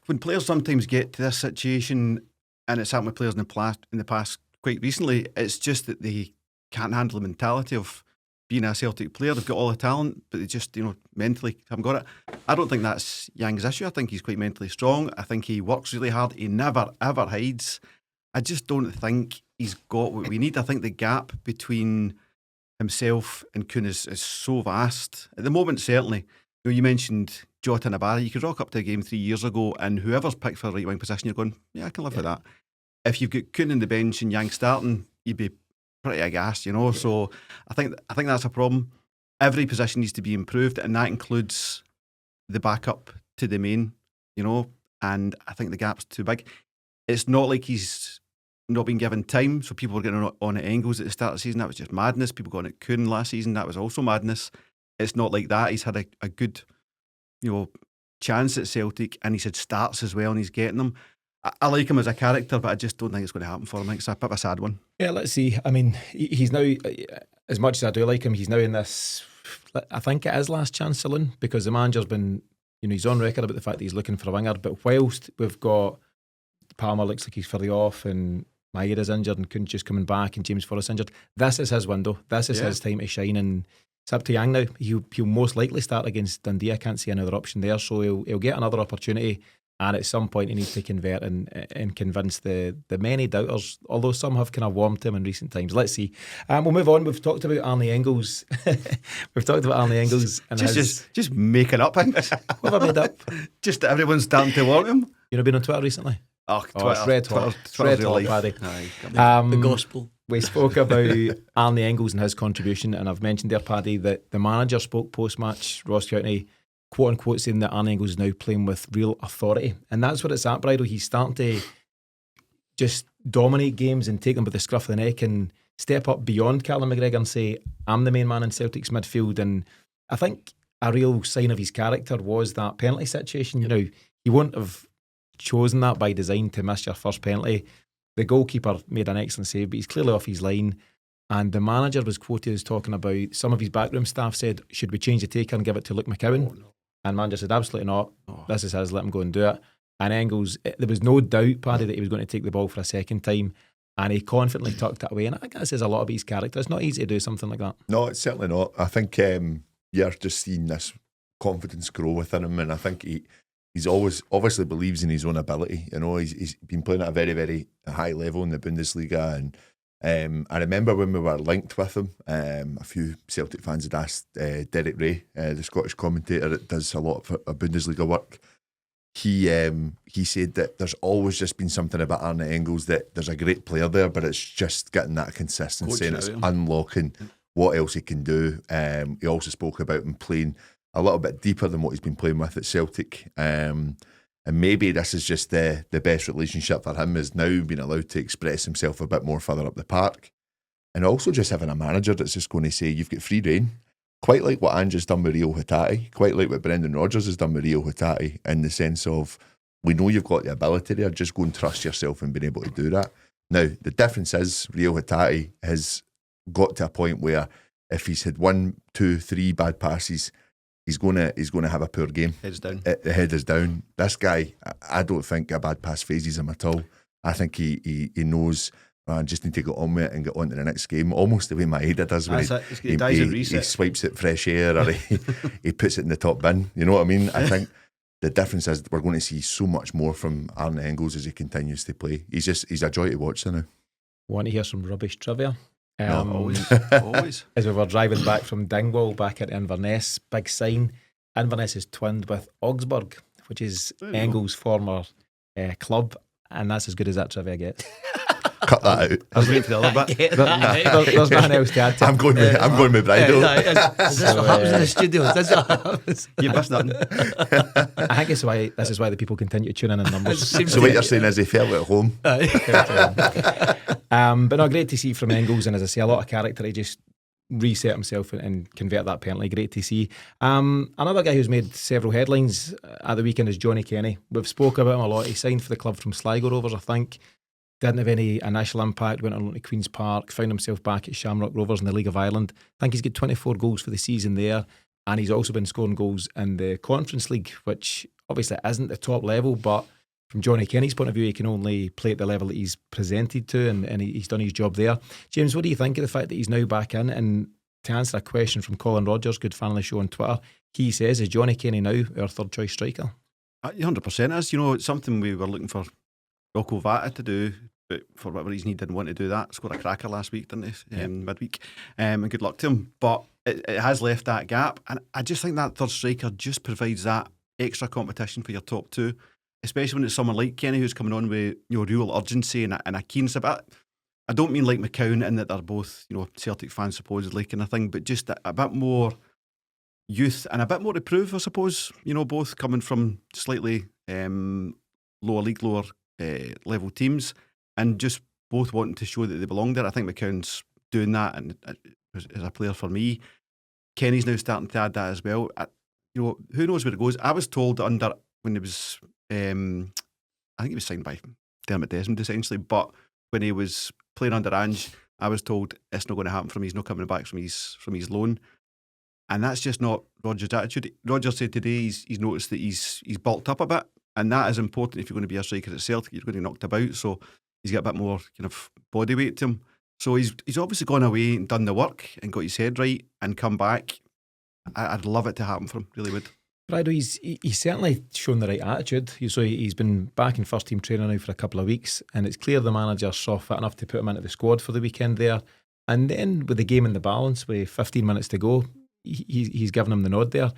When players sometimes get to this situation, and it's happened with players in the past quite recently, it's just that they can't handle the mentality of being a Celtic player. They've got all the talent, but they just, mentally haven't got it. I don't think that's Yang's issue. I think he's quite mentally strong. I think he works really hard. He never, ever hides. I just don't think he's got what we need. I think the gap between himself and Kuhn is so vast. At the moment, certainly. You mentioned Jota and Abada. You could rock up to a game 3 years ago, and whoever's picked for the right wing position, you're going, yeah, I can live with that. If you've got Kuhn on the bench and Yang starting, you'd be pretty aghast, So I think that's a problem. Every position needs to be improved, and that includes the backup to the main, and I think the gap's too big. It's not like he's not been given time, so people were getting on at Engels at the start of the season. That was just madness. People got on at Kuhn last season. That was also madness. It's not like that. He's had a good, chance at Celtic, and he's had starts as well, and he's getting them. I like him as a character, but I just don't think it's going to happen for him. I think it's a bit of a sad one. Yeah, let's see. I mean, he's now, as much as I do like him, he's now in this, I think it is last chance saloon, because the manager's been, he's on record about the fact that he's looking for a winger, but whilst we've got Palmer looks like he's further off, and Maida's injured, and Kuhn's just coming back, and James Forrest injured, this is his window. This is his time to shine, and it's up to Yang now. He'll most likely start against Dundee. I can't see another option there, so he'll get another opportunity. And at some point he needs to convert and convince the many doubters, although some have kind of warmed to him in recent times. Let's see. We'll move on. We've talked about Arne Engels. And just making up things. What have I made up? Just that everyone's starting to want him. Been on Twitter recently? Oh, Oh, it's red hot. It's red hot, life. Paddy. Aye, The gospel. We spoke about Arne Engels and his contribution, and I've mentioned there, Paddy, that the manager spoke post-match, Ross County, quote-unquote, saying that Arne Engels is now playing with real authority. And that's what it's at, Brydo. He's starting to just dominate games and take them by the scruff of the neck and step up beyond Callum McGregor and say, I'm the main man in Celtic's midfield. And I think a real sign of his character was that penalty situation. You know, he wouldn't have chosen that by design to miss your first penalty. The goalkeeper made an excellent save, but he's clearly off his line. And the manager was quoted as talking about, some of his backroom staff said, should we change the taker and give it to Luke McCowan? Oh, no. And manager said, absolutely not. This is his, let him go and do it. And Engels, there was no doubt, Paddy, that he was going to take the ball for a second time. And he confidently tucked it away. And I think that says a lot about his character. It's not easy to do something like that. No, it's certainly not. I think you're just seeing this confidence grow within him, and I think he's always obviously believes in his own ability. You know, he's been playing at a very, very high level in the Bundesliga, and I remember when we were linked with him, a few Celtic fans had asked Derek Ray, the Scottish commentator that does a lot of Bundesliga work. He said that there's always just been something about Arne Engels, that there's a great player there, but it's just getting that consistency and it's unlocking what else he can do. He also spoke about him playing a little bit deeper than what he's been playing with at Celtic. And maybe this is just the best relationship for him, is now being allowed to express himself a bit more further up the park. And also just having a manager that's just going to say, you've got free rein. Quite like what Ange's done with Rio Hatate, quite like what Brendan Rodgers has done with Rio Hatate, in the sense of, we know you've got the ability there, just go and trust yourself and being able to do that. Now, the difference is, Rio Hatate has got to a point where if he's had 1, 2, 3 bad passes, he's going to have a poor game. Head's down. The head is down. This guy, I don't think a bad pass phases him at all. I think he knows, just need to get on with it and get on to the next game, almost the way Maeda does when he swipes it fresh air, or he puts it in the top bin. You know what I mean? I think the difference is we're going to see so much more from Arne Engels as he continues to play. He's a joy to watch now. Want to hear some rubbish trivia? No, always. As we were driving back from Dingwall back at Inverness, big sign, Inverness is twinned with Augsburg, which is Engels' former club, and that's as good as that trivia gets. Cut that out. I was waiting for the other bit. There's nothing else to add to. I'm going with Brydo. Is this what happens in the studio? Is this what happens? You missed nothing. I think this is why the people continue to tune in numbers. So what you're saying is he felt at home. But no, great to see from Engels, and as I say, a lot of character. He just reset himself and convert that penalty. Great to see. Another guy who's made several headlines at the weekend is Johnny Kenny. We've spoke about him a lot. He signed for the club from Sligo Rovers, I think. Didn't have any initial impact, went on to Queen's Park, found himself back at Shamrock Rovers in the League of Ireland. I think he's got 24 goals for the season there, and he's also been scoring goals in the Conference League, which obviously isn't the top level, but from Johnny Kenny's point of view, he can only play at the level that he's presented to, and he's done his job there. James, what do you think of the fact that he's now back in? And to answer a question from Colin Rogers, good fan of the show on Twitter, he says, is Johnny Kenny now our third choice striker? 100% is. You know, it's something we were looking for Rocco Vata to do, but for whatever reason he didn't want to do that. Scored a cracker last week, didn't he? Midweek. And good luck to him. But it has left that gap, and I just think that third striker just provides that extra competition for your top two, especially when it's someone like Kenny who's coming on with real urgency and a keenness about it. I don't mean like McCowan in that they're both Celtic fans supposedly kind of thing, but just a bit more youth and a bit more to prove, I suppose. Both coming from slightly lower league, lower level teams, and just both wanting to show that they belong there. I think McCowan's doing that, and as a player for me, Kenny's now starting to add that as well. Who knows where it goes? I was told when it was, I think he was signed by Dermot Desmond essentially, but when he was playing under Ange, I was told it's not going to happen for him. He's not coming back from his loan, and that's just not Rodgers' attitude. Rodgers said today he's noticed that he's bulked up a bit, and that is important if you're going to be a striker at Celtic. You're going to be knocked about, so he's got a bit more kind of body weight to him. So he's obviously gone away and done the work and got his head right and come back. I'd love it to happen for him, really would. Brydo, he's certainly shown the right attitude. He's been back in first team training now for a couple of weeks, and it's clear the manager saw fit enough to put him into the squad for the weekend there. And then with the game in the balance, with 15 minutes to go, he's given him the nod there.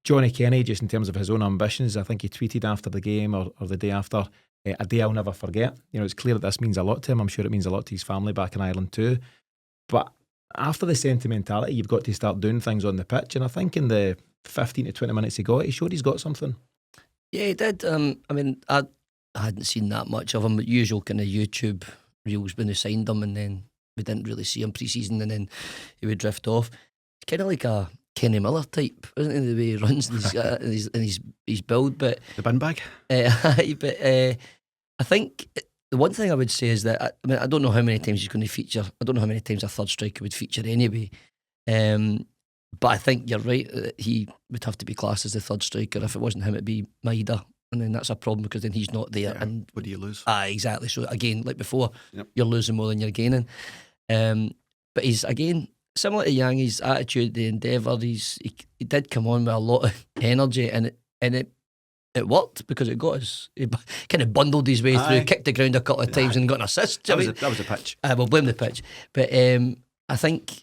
Johnny Kenny, just in terms of his own ambitions, I think he tweeted after the game or the day after, a day I'll never forget. It's clear that this means a lot to him. I'm sure it means a lot to his family back in Ireland too. But after the sentimentality, you've got to start doing things on the pitch. And I think in the 15 to 20 minutes he showed he's got something. Yeah, he did. I hadn't seen that much of him. The usual kind of YouTube reels when they signed him, and then we didn't really see him pre-season, and then he would drift off. He's kind of like a Kenny Miller type, isn't he? The way he runs and his build, but The bin bag. I think the one thing I would say is that I don't know how many times he's going to feature. I don't know how many times a third striker would feature anyway. But I think you're right. He would have to be classed as the third striker. If it wasn't him, it'd be Maida, and then that's a problem because then he's not there. Yeah. And What do you lose? Exactly. So again, like before, Yep. you're losing more than you're gaining. But he's again similar to Yang. His attitude, the endeavour. He did come on with a lot of energy, and it worked because it got us. He kind of bundled his way through, kicked the ground a couple of times, and got an assist. That was a pitch. We'll blame the pitch, but I think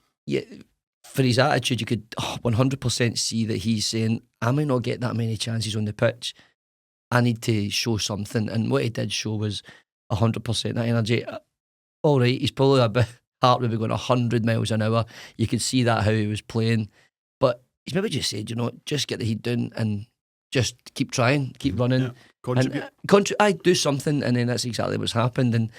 for his attitude, you could 100% see that he's saying, I may not get that many chances on the pitch. I need to show something. And what he did show was 100% that energy. All right, he's probably a bit heart would be going 100 miles an hour. You could see that how he was playing. But he's maybe just said, just get the heat down and just keep trying, keep running. Yeah. Contribute. And, I do something, and then that's exactly what's happened. And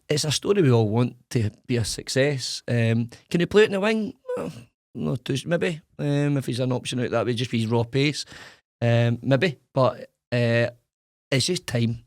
it's a story we all want to be a success. Can he play it in the wing? Well, not too, maybe. If he's an option out that way, just be his raw pace. Maybe. But it's just time.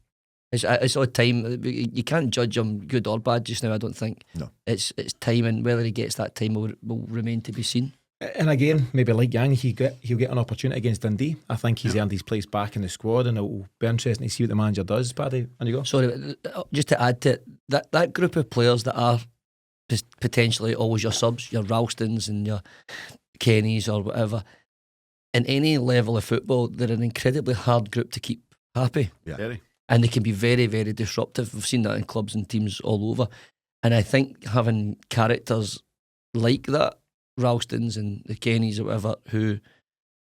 It's all time. You can't judge him good or bad just now, I don't think. No. It's time, and whether he gets that time will remain to be seen. And again, maybe like Yang, he'll get an opportunity against Dundee. I think he's earned his place back in the squad, and it'll be interesting to see what the manager does. Paddy, on you go. Sorry, just to add to it, that group of players that are potentially always your subs, your Ralstons and your Kennys or whatever, in any level of football, they're an incredibly hard group to keep happy. Yeah. Very. And they can be very, very disruptive. We've seen that in clubs and teams all over. And I think having characters like that, Ralstons and the Kennys or whatever, who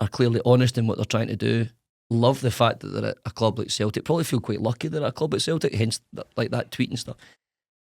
are clearly honest in what they're trying to do, love the fact that they're at a club like Celtic, probably feel quite lucky they're at a club like Celtic, hence like that tweet and stuff.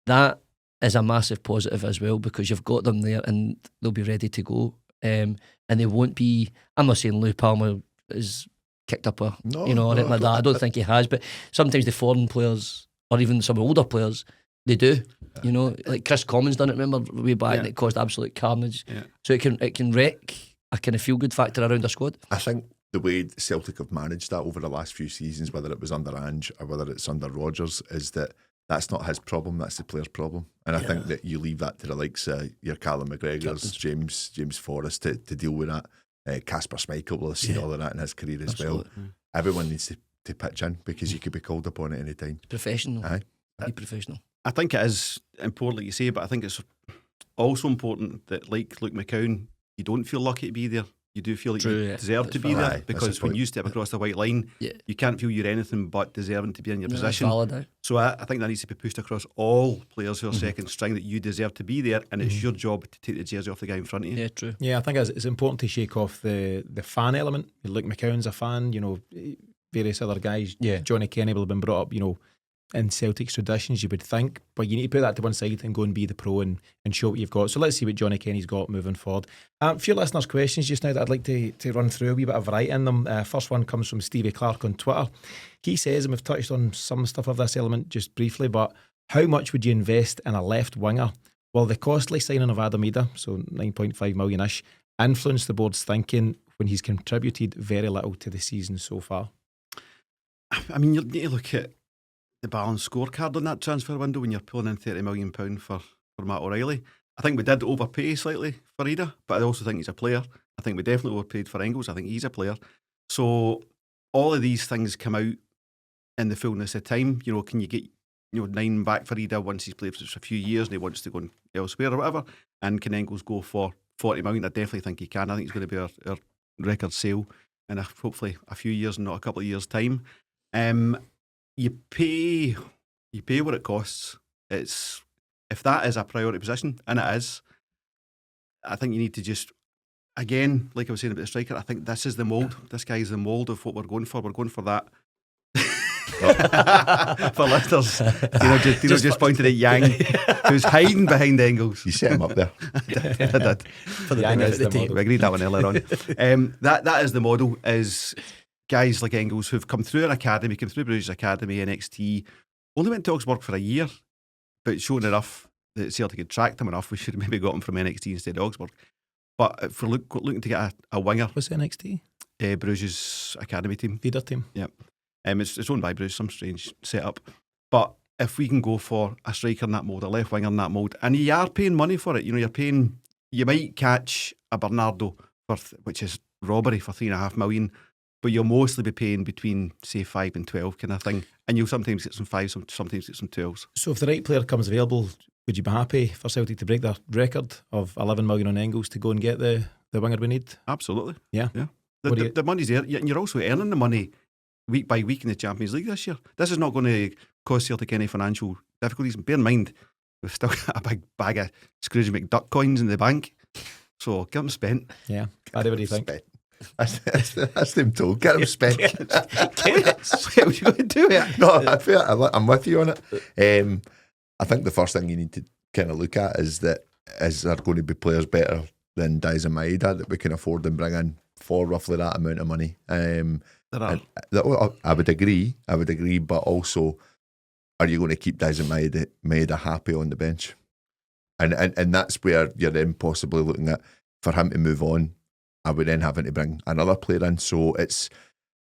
That is a massive positive as well, because you've got them there and they'll be ready to go. And they won't be, I'm not saying Lou Palmer is kicked up or anything like that. I don't think he has, but sometimes the foreign players or even some older players, they do. Like Chris Commons done it, remember, way back, and it caused absolute carnage. Yeah. So it can wreck a kind of feel-good factor around a squad. I think the way Celtic have managed that over the last few seasons, whether it was under Ange or whether it's under Rodgers, is that that's not his problem, that's the player's problem. And I think that you leave that to the likes of your Callum McGregor's, James Forrest to deal with that. Casper Schmeichel will have seen all of that in his career as well. Everyone needs to pitch in because you could be called upon at any time. Professional. Aye. Be professional. I think it is important, like you say, but I think it's also important that, like Luke McCown, you don't feel lucky to be there. You do feel like you deserve to be there, because when you step across the white line, you can't feel you're anything but deserving to be in your position. Valid, so I think that needs to be pushed across all players who are second string, that you deserve to be there, and it's your job to take the jersey off the guy in front of you. Yeah, true. Yeah, I think it's important to shake off the fan element. Luke McCown's a fan, various other guys. Yeah. Johnny Kenny will have been brought up, in Celtic's traditions, you would think, but you need to put that to one side and go and be the pro and show what you've got. So let's see what Johnny Kenny's got moving forward. A few listeners' questions just now that I'd like to run through, a wee bit of variety in them. First one comes from Stevie Clark on Twitter. He says, and we've touched on some stuff of this element just briefly, but how much would you invest in a left winger? Well, the costly signing of Adam Ida, so 9.5 million-ish, influenced the board's thinking when he's contributed very little to the season so far. I mean, you need to look at the balanced scorecard on that transfer window when you're pulling in £30 million for Matt O'Reilly. I think we did overpay slightly for Ida, but I also think he's a player. I think we definitely overpaid for Engels. I think he's a player. So all of these things come out in the fullness of time. Can you get 9 back for Ida once he's played for a few years and he wants to go elsewhere or whatever? And can Engels go for 40 million? I definitely think he can. I think it's going to be our record sale in hopefully a few years and not a couple of years' time. You pay what it costs. If that is a priority position, and it is, I think you need to just, again, like I was saying about the striker, I think this is the mould. This guy is the mould of what we're going for. We're going for that. For listeners, Tino just pointed at Yang, who's hiding behind Engels. You set him up there. I did. For the Yang is the model. We agreed that one earlier on. That is the model, is guys like Engels who've come through an academy, come through Bruges Academy, NXT, only went to Augsburg for a year, but shown enough that Celtic had tracked him enough, we should have maybe got him from NXT instead of Augsburg. But if we're looking to get a winger, What's NXT? Bruges Academy team. Feeder team. Yeah. It's owned by Bruges, some strange setup. But if we can go for a striker in that mould, a left winger in that mould, and you are paying money for it, you might catch a Bernardo, which is robbery, for $3.5 million, but you'll mostly be paying between, say, 5 and 12 kind of thing. And you'll sometimes get some 5s, sometimes get some 12s. So if the right player comes available, would you be happy for Celtic to break their record of 11 million on Engels to go and get the winger we need? Absolutely. Yeah. The money's there, and you're also earning the money week by week in the Champions League this year. This is not going to cause Celtic any financial difficulties. And bear in mind, we've still got a big bag of Scrooge McDuck coins in the bank. So get them spent. Yeah. Paddy, what do you think? That's them told. Get them spent. What are you going to do it? No, I'm with you on it. I think the first thing you need to kind of look at is there going to be players better than Diaz and Maeda that we can afford and bring in for roughly that amount of money. There are. I would agree, but also, are you going to keep Diaz and Maeda happy on the bench? And that's where you're then possibly looking at, for him to move on, are we then having to bring another player in? So there's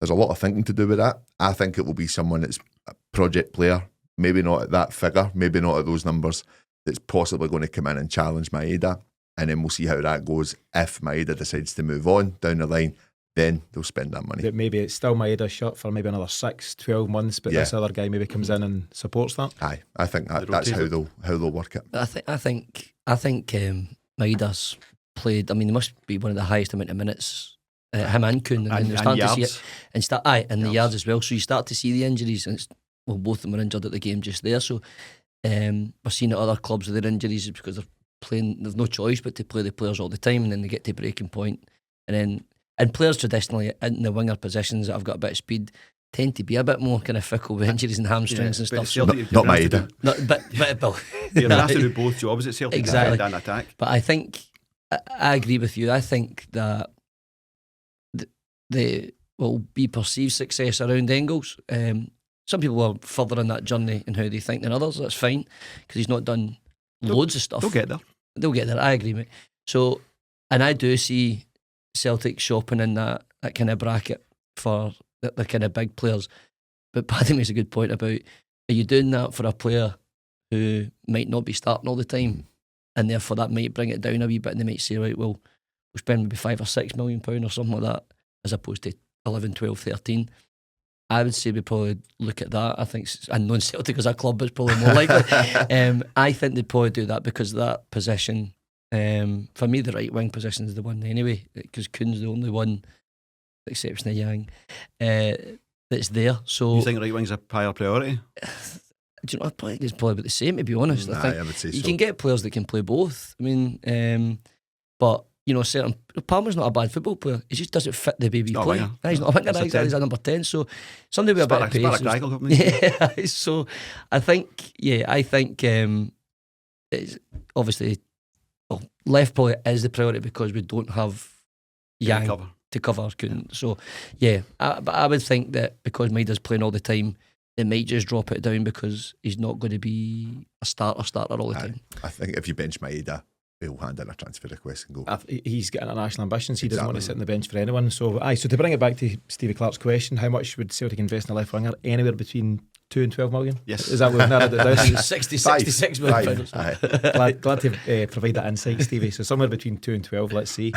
a lot of thinking to do with that. I think it will be someone that's a project player, maybe not at that figure, maybe not at those numbers, that's possibly going to come in and challenge Maeda, and then we'll see how that goes. If Maeda decides to move on down the line, then they'll spend that money. That maybe it's still Maeda's shot for maybe another 6-12 months, but this other guy maybe comes in and supports that. Aye, I think that's how they'll work it. I think Maeda's played. I mean, he must be one of the highest amount of minutes. Him and Kuhn, and you're starting to see it, and the yards as well. So you start to see the injuries, and both of them were injured at the game just there. So we're seeing at other clubs with their injuries because they're playing. There's no choice but to play the players all the time, and then they get to breaking point, and players traditionally in the winger positions that have got a bit of speed tend to be a bit more kind of fickle with injuries and hamstrings and stuff. So not Maeda. You're going to have to do both jobs at Celtic, exactly, and attack. But I think I agree with you. I think that there will be perceived success around Engels. Some people are further in that journey in how they think than others. That's fine, because he's not done loads of stuff. They'll get there. I agree, mate. So, and I do see Celtic shopping in that kind of bracket for the kind of big players. But Paddy makes a good point about, are you doing that for a player who might not be starting all the time, and therefore that might bring it down a wee bit, and they might say, right, well, we'll spend maybe £5 or £6 million or something like that, as opposed to 11, 12, 13. I would say we probably look at that. I think, and non-Celtic as a club is probably more likely. I think they'd probably do that because that position, for me, the right wing position is the one anyway, because Kuhn's the only one, exception of Yang, that's there. So you think right wing's a higher priority? Do you know? I think it's probably about the same, to be honest. I think I would say you so. can get players that can play both. I mean, but certain Palmer's not a bad football player. He just doesn't fit the baby play. He's not a winger. He's a number 10. So somebody with a bit of pace. Yeah. So I think, it's obviously left probably is the priority because we don't have Yang to cover Kuhn. So but I would think that because Maeda's playing all the time, they might just drop it down because he's not going to be a starter all the time. I think if you bench Maeda, he'll hand in a transfer request and go. He's got international ambitions. He doesn't want to sit on the bench for anyone. So to bring it back to Stevie Clark's question, how much would Celtic invest in a left winger? Anywhere between 2 and 12 million? Yes. Is that what we've narrowed it down? 66 million. Glad to provide that insight, Stevie. So somewhere between 2 and 12, let's see.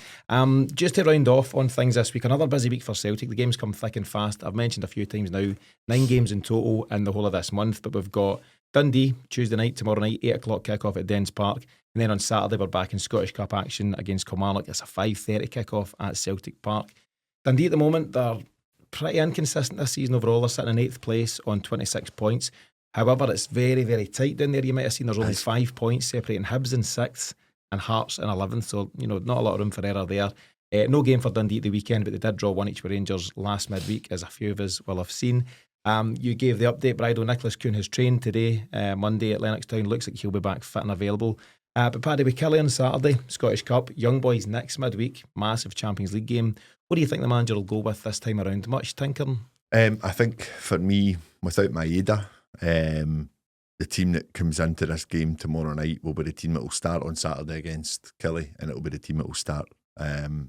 Just to round off on things this week, another busy week for Celtic. The games come thick and fast. I've mentioned a few times now, 9 games in total in the whole of this month, but we've got Dundee Tuesday night, tomorrow night, 8 o'clock kick-off at Dens Park. And then on Saturday, we're back in Scottish Cup action against Kilmarnock. It's a 5:30 kick-off at Celtic Park. Dundee at the moment, they're pretty inconsistent this season overall. They're sitting in 8th place on 26 points. However, it's very, very tight down there. You might have seen there's only 5 points separating Hibs in 6th and Hearts in 11th. So, not a lot of room for error there. No game for Dundee at the weekend, but they did draw 1 each with Rangers last midweek, as a few of us will have seen. You gave the update, Brydo. Nicholas Kuhn has trained today, Monday at Lennoxtown. Looks like he'll be back fit and available. But Paddy, with Killie on Saturday, Scottish Cup, Young Boys next midweek, massive Champions League game. What do you think the manager will go with this time around? Much tinkering? I think for me, without Maeda, the team that comes into this game tomorrow night will be the team that will start on Saturday against Killie, and it will be the team that will start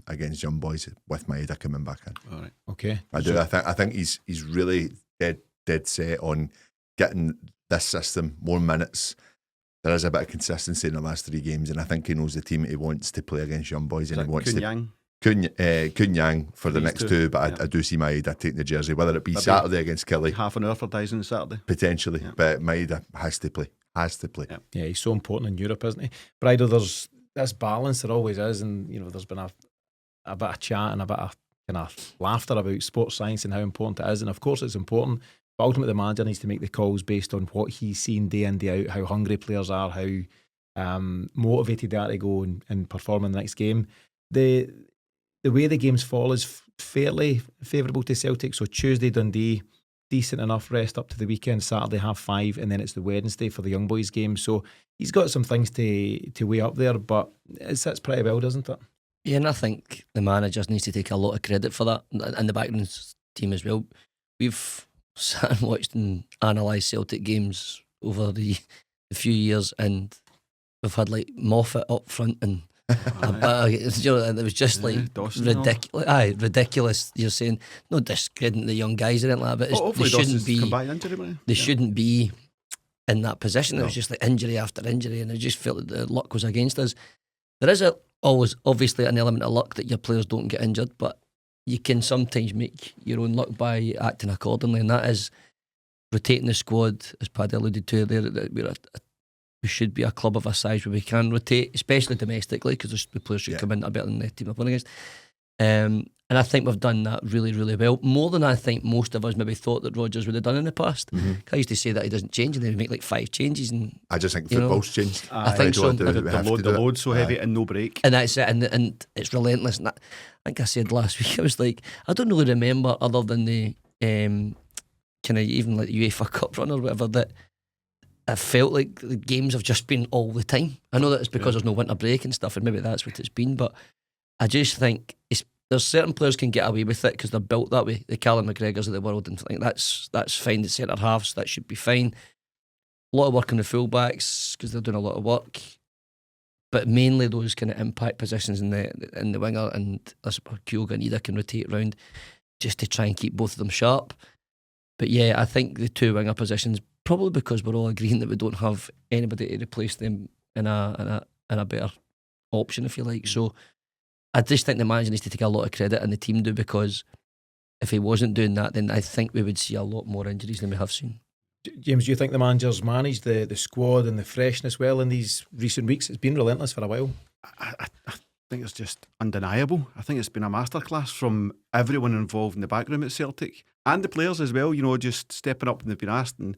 against Young Boys with Maeda coming back in. All right. Okay. I think he's really dead set on getting this system more minutes. There is a bit of consistency in the last 3 games, and I think he knows the team he wants to play against Young Boys, and he wants Kun Yang for the next 2. But I do see Maeda taking the jersey, whether it be Saturday against Killie, half an hour for Dyson Saturday potentially. Yeah. But Maeda has to play. Yeah, he's so important in Europe, isn't he? Brydo, there's this balance, there always is, and there's been a bit of chat and a bit of kind of laughter about sports science and how important it is, and of course it's important. But ultimately, the manager needs to make the calls based on what he's seen day in, day out, how hungry players are, how motivated they are to go and perform in the next game. The way the games fall is fairly favourable to Celtic. So Tuesday, Dundee, decent enough rest up to the weekend. Saturday, 5:30, and then it's the Wednesday for the Young Boys game. So he's got some things to weigh up there, but it sits pretty well, doesn't it? Yeah, and I think the manager needs to take a lot of credit for that, and the background team as well. We've sat and watched and analysed Celtic games over the few years, and we've had like Moffat up front and it was just like ridiculous. Ridiculous. You're saying no discrediting the young guys or anything like that, but they shouldn't be. They shouldn't be in that position. It was just like injury after injury, and I just felt that the luck was against us. There is always obviously an element of luck that your players don't get injured, but you can sometimes make your own luck by acting accordingly, and that is rotating the squad, as Paddy alluded to there. That we should be a club of a size where we can rotate, especially domestically, because the players should come in a better than the team they're playing against. And I think we've done that really, really well. More than I think most of us maybe thought that Rodgers would have done in the past. Mm-hmm. I used to say that he doesn't change and then he make like 5 changes. And I just think football's changed. I think so. The load's so heavy and no break. And that's it. And it's relentless. And I think I said last week, I was like, I don't really remember other than the kind of even like UEFA Cup run or whatever, that I felt like the games have just been all the time. I know that it's because there's no winter break and stuff, and maybe that's what it's been, but I just think there's certain players can get away with it because they're built that way. The Callum McGregors of the world, and think that's fine. The centre halves, that should be fine. A lot of work on the fullbacks because they're doing a lot of work, but mainly those kind of impact positions in the winger, and Kyogo and Ida can rotate around just to try and keep both of them sharp. But yeah, I think the 2 winger positions, probably because we're all agreeing that we don't have anybody to replace them in a better option, if you like. So I just think the manager needs to take a lot of credit, and the team do, because if he wasn't doing that, then I think we would see a lot more injuries than we have seen. James, do you think the manager's managed the squad and the freshness well in these recent weeks? It's been relentless for a while. I think it's just undeniable. I think it's been a masterclass from everyone involved in the backroom at Celtic and the players as well, just stepping up when they've been asked. And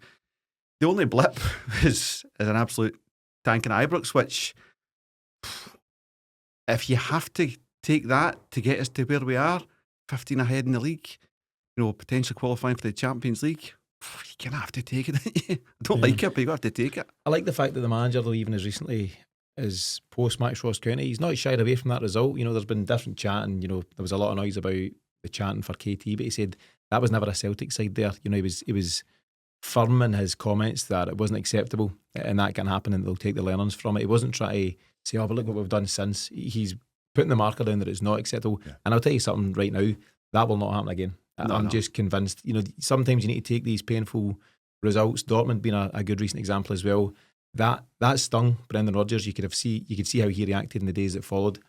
the only blip is an absolute tank in Ibrox, which, if you have to take that to get us to where we are, 15 ahead in the league, potentially qualifying for the Champions League, you're going to have to take it. I don't like it, but you got to take it. I like the fact that the manager, though, even as recently as post-match Ross County, he's not shied away from that result. There's been different chatting. There was a lot of noise about the chanting for KT, but he said that was never a Celtic side there. He was firm in his comments that it wasn't acceptable and that can happen and they'll take the learnings from it. He wasn't trying to say, but look what we've done since. He's putting the marker down that it's not acceptable. Yeah. And I'll tell you something right now, that will not happen again. I'm just convinced. Sometimes you need to take these painful results. Dortmund being a good recent example as well. That stung Brendan Rodgers. You could see how he reacted in the days that followed,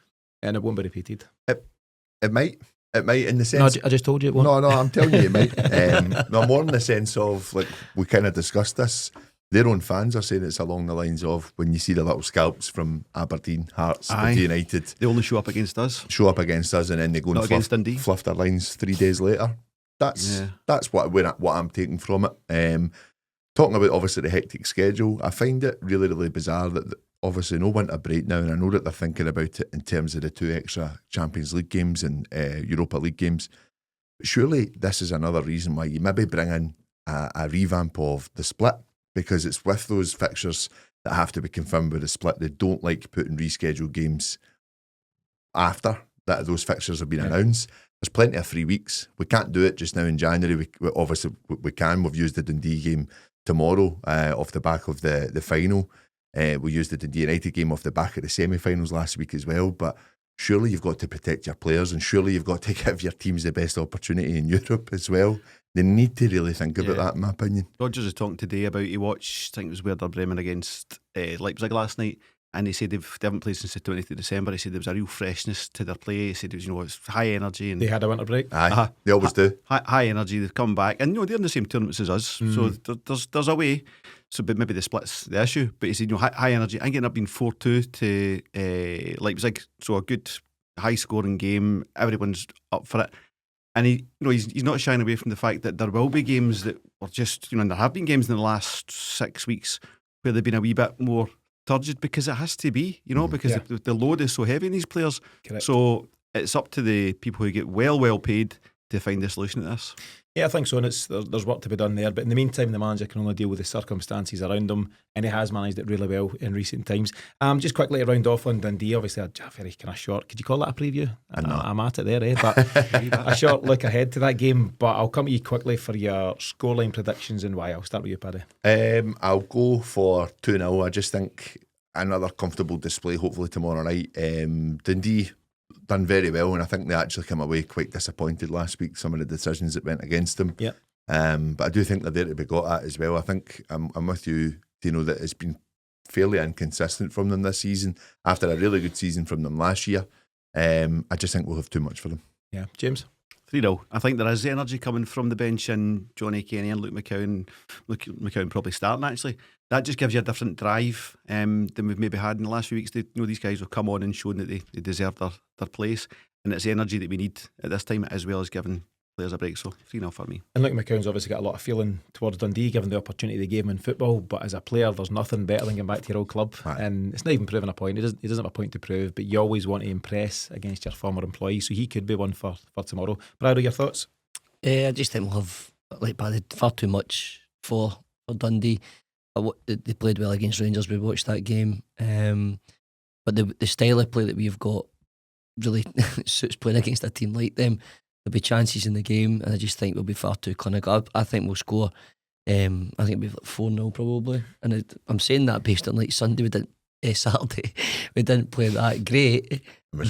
and it won't be repeated. It might in the sense. No, I just told you it won't. No, I'm telling you it might. No, more in the sense of, like, we kind of discussed this. Their own fans are saying it's along the lines of when you see the little scalps from Aberdeen, Hearts, United. They only show up against us. And then they go and fluff their lines 3 days later. That's what I'm taking from it. Talking about obviously the hectic schedule, I find it really, really bizarre that obviously no winter break now, and I know that they're thinking about it in terms of the 2 extra Champions League games and Europa League games. But surely this is another reason why you maybe bring in a revamp of the split, because it's with those fixtures that have to be confirmed with the split. They don't like putting rescheduled games after that those fixtures have been announced. There's plenty of 3 weeks. We can't do it just now in January. We obviously we can. We've used the Dundee game tomorrow off the back of the final. We used the Dundee United game off the back of the semi-finals last week as well. But surely you've got to protect your players, and surely you've got to give your teams the best opportunity in Europe as well. They need to really think about that, in my opinion. Rogers was talking today about he watched, I think it was Werder Bremen against Leipzig last night, and he said they haven't played since the 20th of December. He said there was a real freshness to their play. He said it was, it's high energy. And They had a winter break. Aye, they always do. High energy. They've come back, and they're in the same tournaments as us, so there's a way. So, but maybe the split's the issue. But he said, high energy. I think it ended up being 4-2 to Leipzig, so a good high scoring game. Everyone's up for it. And he's not shying away from the fact that there will be games that were just, and there have been games in the last 6 weeks where they've been a wee bit more turgid, because it has to be, because the load is so heavy in these players. Correct. So it's up to the people who get well paid to find a solution to this. Yeah, I think so, and there's work to be done there. But in the meantime, the manager can only deal with the circumstances around him, and he has managed it really well in recent times. Just quickly to round off on Dundee, obviously a very kind of short, could you call that a preview? I'm at it there, but a short look ahead to that game. But I'll come to you quickly for your scoreline predictions and why. I'll start with you, Paddy. I'll go for 2-0. I just think another comfortable display, hopefully tomorrow night. Dundee done very well, and I think they actually came away quite disappointed last week, some of the decisions that went against them. Yeah. But I do think they're there to be got at as well. I think I'm with you, Tino, that it's been fairly inconsistent from them this season after a really good season from them last year. I just think we'll have too much for them. Yeah, James? 3-0. I think there is energy coming from the bench, and Johnny Kenny and Luke McCowan probably starting actually. That just gives you a different drive than we've maybe had in the last few weeks. These guys have come on and shown that they deserve their place, and it's the energy that we need at this time, as well as giving players a break. So 3-0 for me. And Luke McCown's obviously got a lot of feeling towards Dundee, given the opportunity they gave him in football. But as a player, there's nothing better than getting back to your old club. Right. And it's not even proving a point. He doesn't have a point to prove, but you always want to impress against your former employee. So he could be one for tomorrow. Brydo, your thoughts? I just think we'll have, like Paddy, far too much for Dundee. They played well against Rangers. We watched that game, but the style of play that we've got really suits playing against a team like them. There'll be chances in the game, and I just think we'll be far too clinical. I think we'll score. I think it'll be like 4-0 probably. And I'm saying that based on like Sunday, Saturday, we didn't play that great,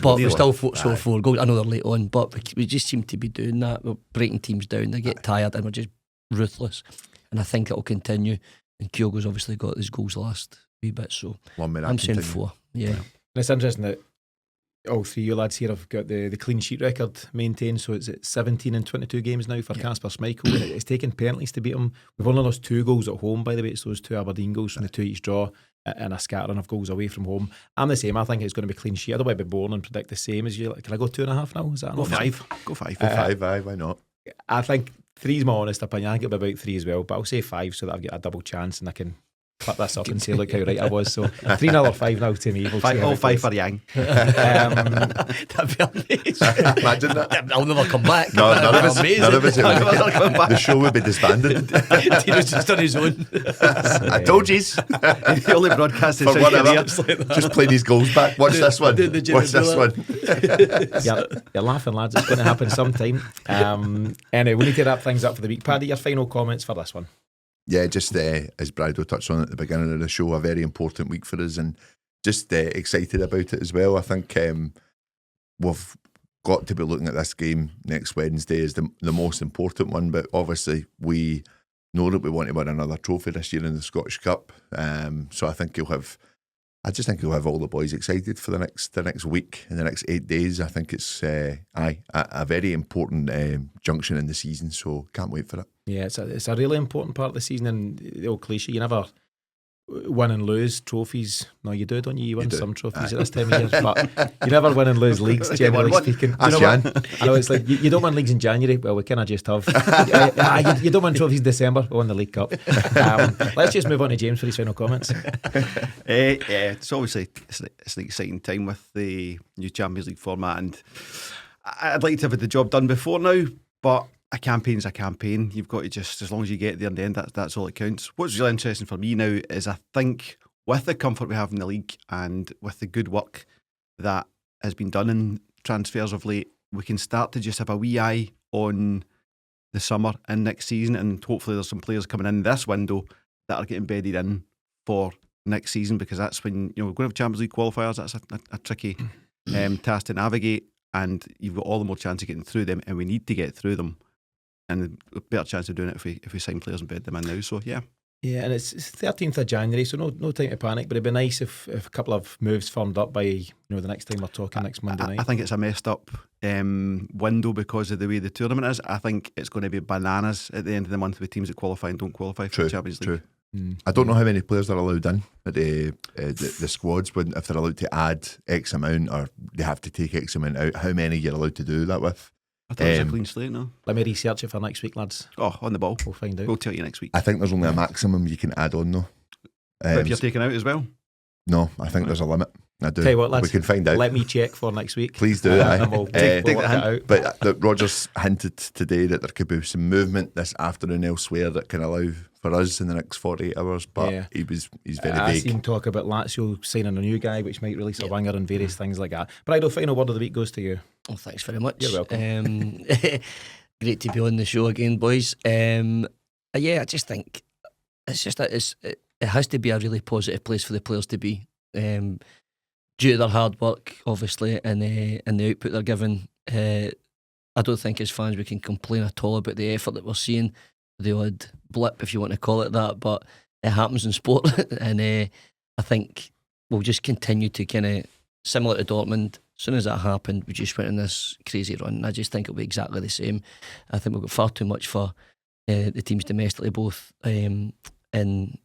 but we still scored 4 goals. I know they're late on, but we just seem to be doing that. We're breaking teams down. They get tired, and we're just ruthless. And I think it'll continue. And Kyogo's obviously got his goals last wee bit, so I'm saying 4. Yeah. And it's interesting that all three of you lads here have got the clean sheet record maintained, so it's at 17 and 22 games now for Kasper Schmeichel. And it's taken penalties to beat him. We've only lost 2 goals at home, by the way. It's those 2 Aberdeen goals from the 2 each draw and a scattering of goals away from home. I'm the same. I think it's going to be clean sheet. I don't want to be born and predict the same as you. Can I go 2.5 now? Is that enough? Go 5. Go 5, aye, why not? I think 3's my honest opinion. I think it'll be about 3 as well, but I'll say 5 so that I've got a double chance and I can flip this up and say, look how right I was. So 3-0 or 5 now to me. We'll all 5 for Yang. That'd be amazing. Imagine that. I'll never come back. No, none of us. Amazing. None of us. The show would be disbanded. Tino's just on his own. I told you. The only broadcast For whatever. Just play these goals back. Watch this one. Watch this one. You're laughing, lads. It's going to happen sometime. Anyway, we need to wrap things up for the week. Paddy, your final comments for this one? Yeah, just as Brydo touched on at the beginning of the show, a very important week for us, and just excited about it as well. I think we've got to be looking at this game next Wednesday as the most important one, but obviously we know that we want to win another trophy this year in the Scottish Cup. So I think I just think he'll have all the boys excited for the next week and the next 8 days. I think it's a very important junction in the season, so can't wait for it. Yeah, it's a really important part of the season, and the old cliche, you never win and lose trophies. No, you do, don't you? You win some trophies at this time of year, but you never win and lose leagues, generally speaking. I know it's like you don't win leagues in January. Well, we kind of just have. You don't win trophies in December. We won the League Cup. Let's just move on to James for his final comments. It's obviously it's an exciting time with the new Champions League format, and I'd like to have had the job done before now, but a campaign's a campaign. You've got to just, as long as you get there in the end, that's all that counts. What's really interesting for me now is I think with the comfort we have in the league and with the good work that has been done in transfers of late, we can start to just have a wee eye on the summer and next season, and hopefully there's some players coming in this window that are getting bedded in for next season, because that's when, we're going to have Champions League qualifiers. That's a tricky task to navigate, and you've got all the more chance of getting through them, and we need to get through them, and a better chance of doing it if we sign players and bed them in now. So yeah, and it's 13th of January, so no time to panic, but it'd be nice if a couple of moves firmed up by the next time we're talking next Monday night. I think it's a messed up window because of the way the tournament is. I think it's going to be bananas at the end of the month with teams that qualify and don't qualify for the Champions League. I don't know how many players are allowed in at the squads, if they're allowed to add X amount or they have to take X amount out, how many you're allowed to do that with. I thought it was a clean slate, no? Let me research it for next week, lads. Oh, on the ball. We'll find out. We'll tell you next week. I think there's only a maximum you can add on though. But if you're taken out as well? No, I think there's a limit. I do. Tell you what, lads, we can find out. Let me check for next week. Please do. And we'll take that out. But Rogers hinted today that there could be some movement this afternoon elsewhere that can allow for us in the next 48 hours. But he's very vague. I seen talk about Lazio signing a new guy, which might release a winger and various things like that. Brydo, final word of the week goes to you. Oh, thanks very much. You're welcome. Great to be on the show again, boys. I just think it has to be a really positive place for the players to be. Due to their hard work, obviously, and the output they're given, I don't think as fans we can complain at all about the effort that we're seeing. The odd blip, if you want to call it that, but it happens in sport, and I think we'll just continue to kind of, similar to Dortmund, as soon as that happened, we just went on this crazy run. And I just think it'll be exactly the same. I think we've got far too much for the teams domestically, both in the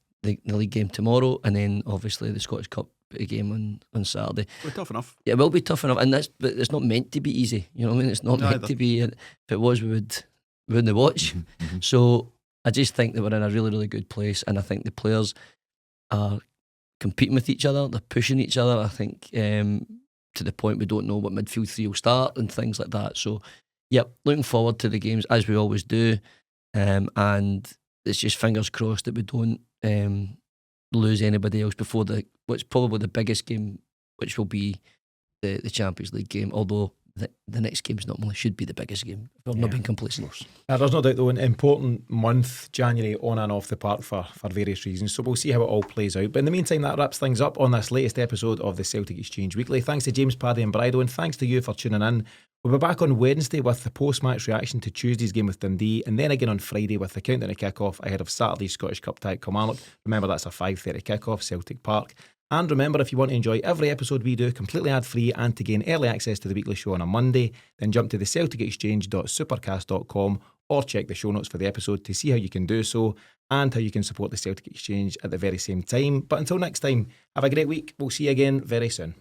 league game tomorrow, and then obviously the Scottish Cup game on Saturday. We're tough enough. Yeah, it will be tough enough, and but it's not meant to be easy. You know what I mean? It's not meant to be. If it was, we wouldn't watch. So I just think that we're in a really, really good place, and I think the players are competing with each other. They're pushing each other. I think to the point we don't know what midfield three will start and things like that. So, looking forward to the games as we always do, and it's just fingers crossed that we don't lose anybody else before what's probably the biggest game, which will be the Champions League game, although the next games normally should be the biggest game. I've not been complacent. There's no doubt though, an important month, January, on and off the park for various reasons, so we'll see how it all plays out. But in the meantime, that wraps things up on this latest episode of the Celtic Exchange Weekly. Thanks to James, Paddy and Brydo, and thanks to you for tuning in. We'll be back on Wednesday with the post-match reaction to Tuesday's game with Dundee, and then again on Friday with the countdown to kick-off ahead of Saturday's Scottish Cup tie at Kilmarnock. Remember, that's a 5:30 kick-off, Celtic Park. And remember, if you want to enjoy every episode we do completely ad-free and to gain early access to the weekly show on a Monday, then jump to the celticexchange.supercast.com or check the show notes for the episode to see how you can do so and how you can support the Celtic Exchange at the very same time. But until next time, have a great week. We'll see you again very soon.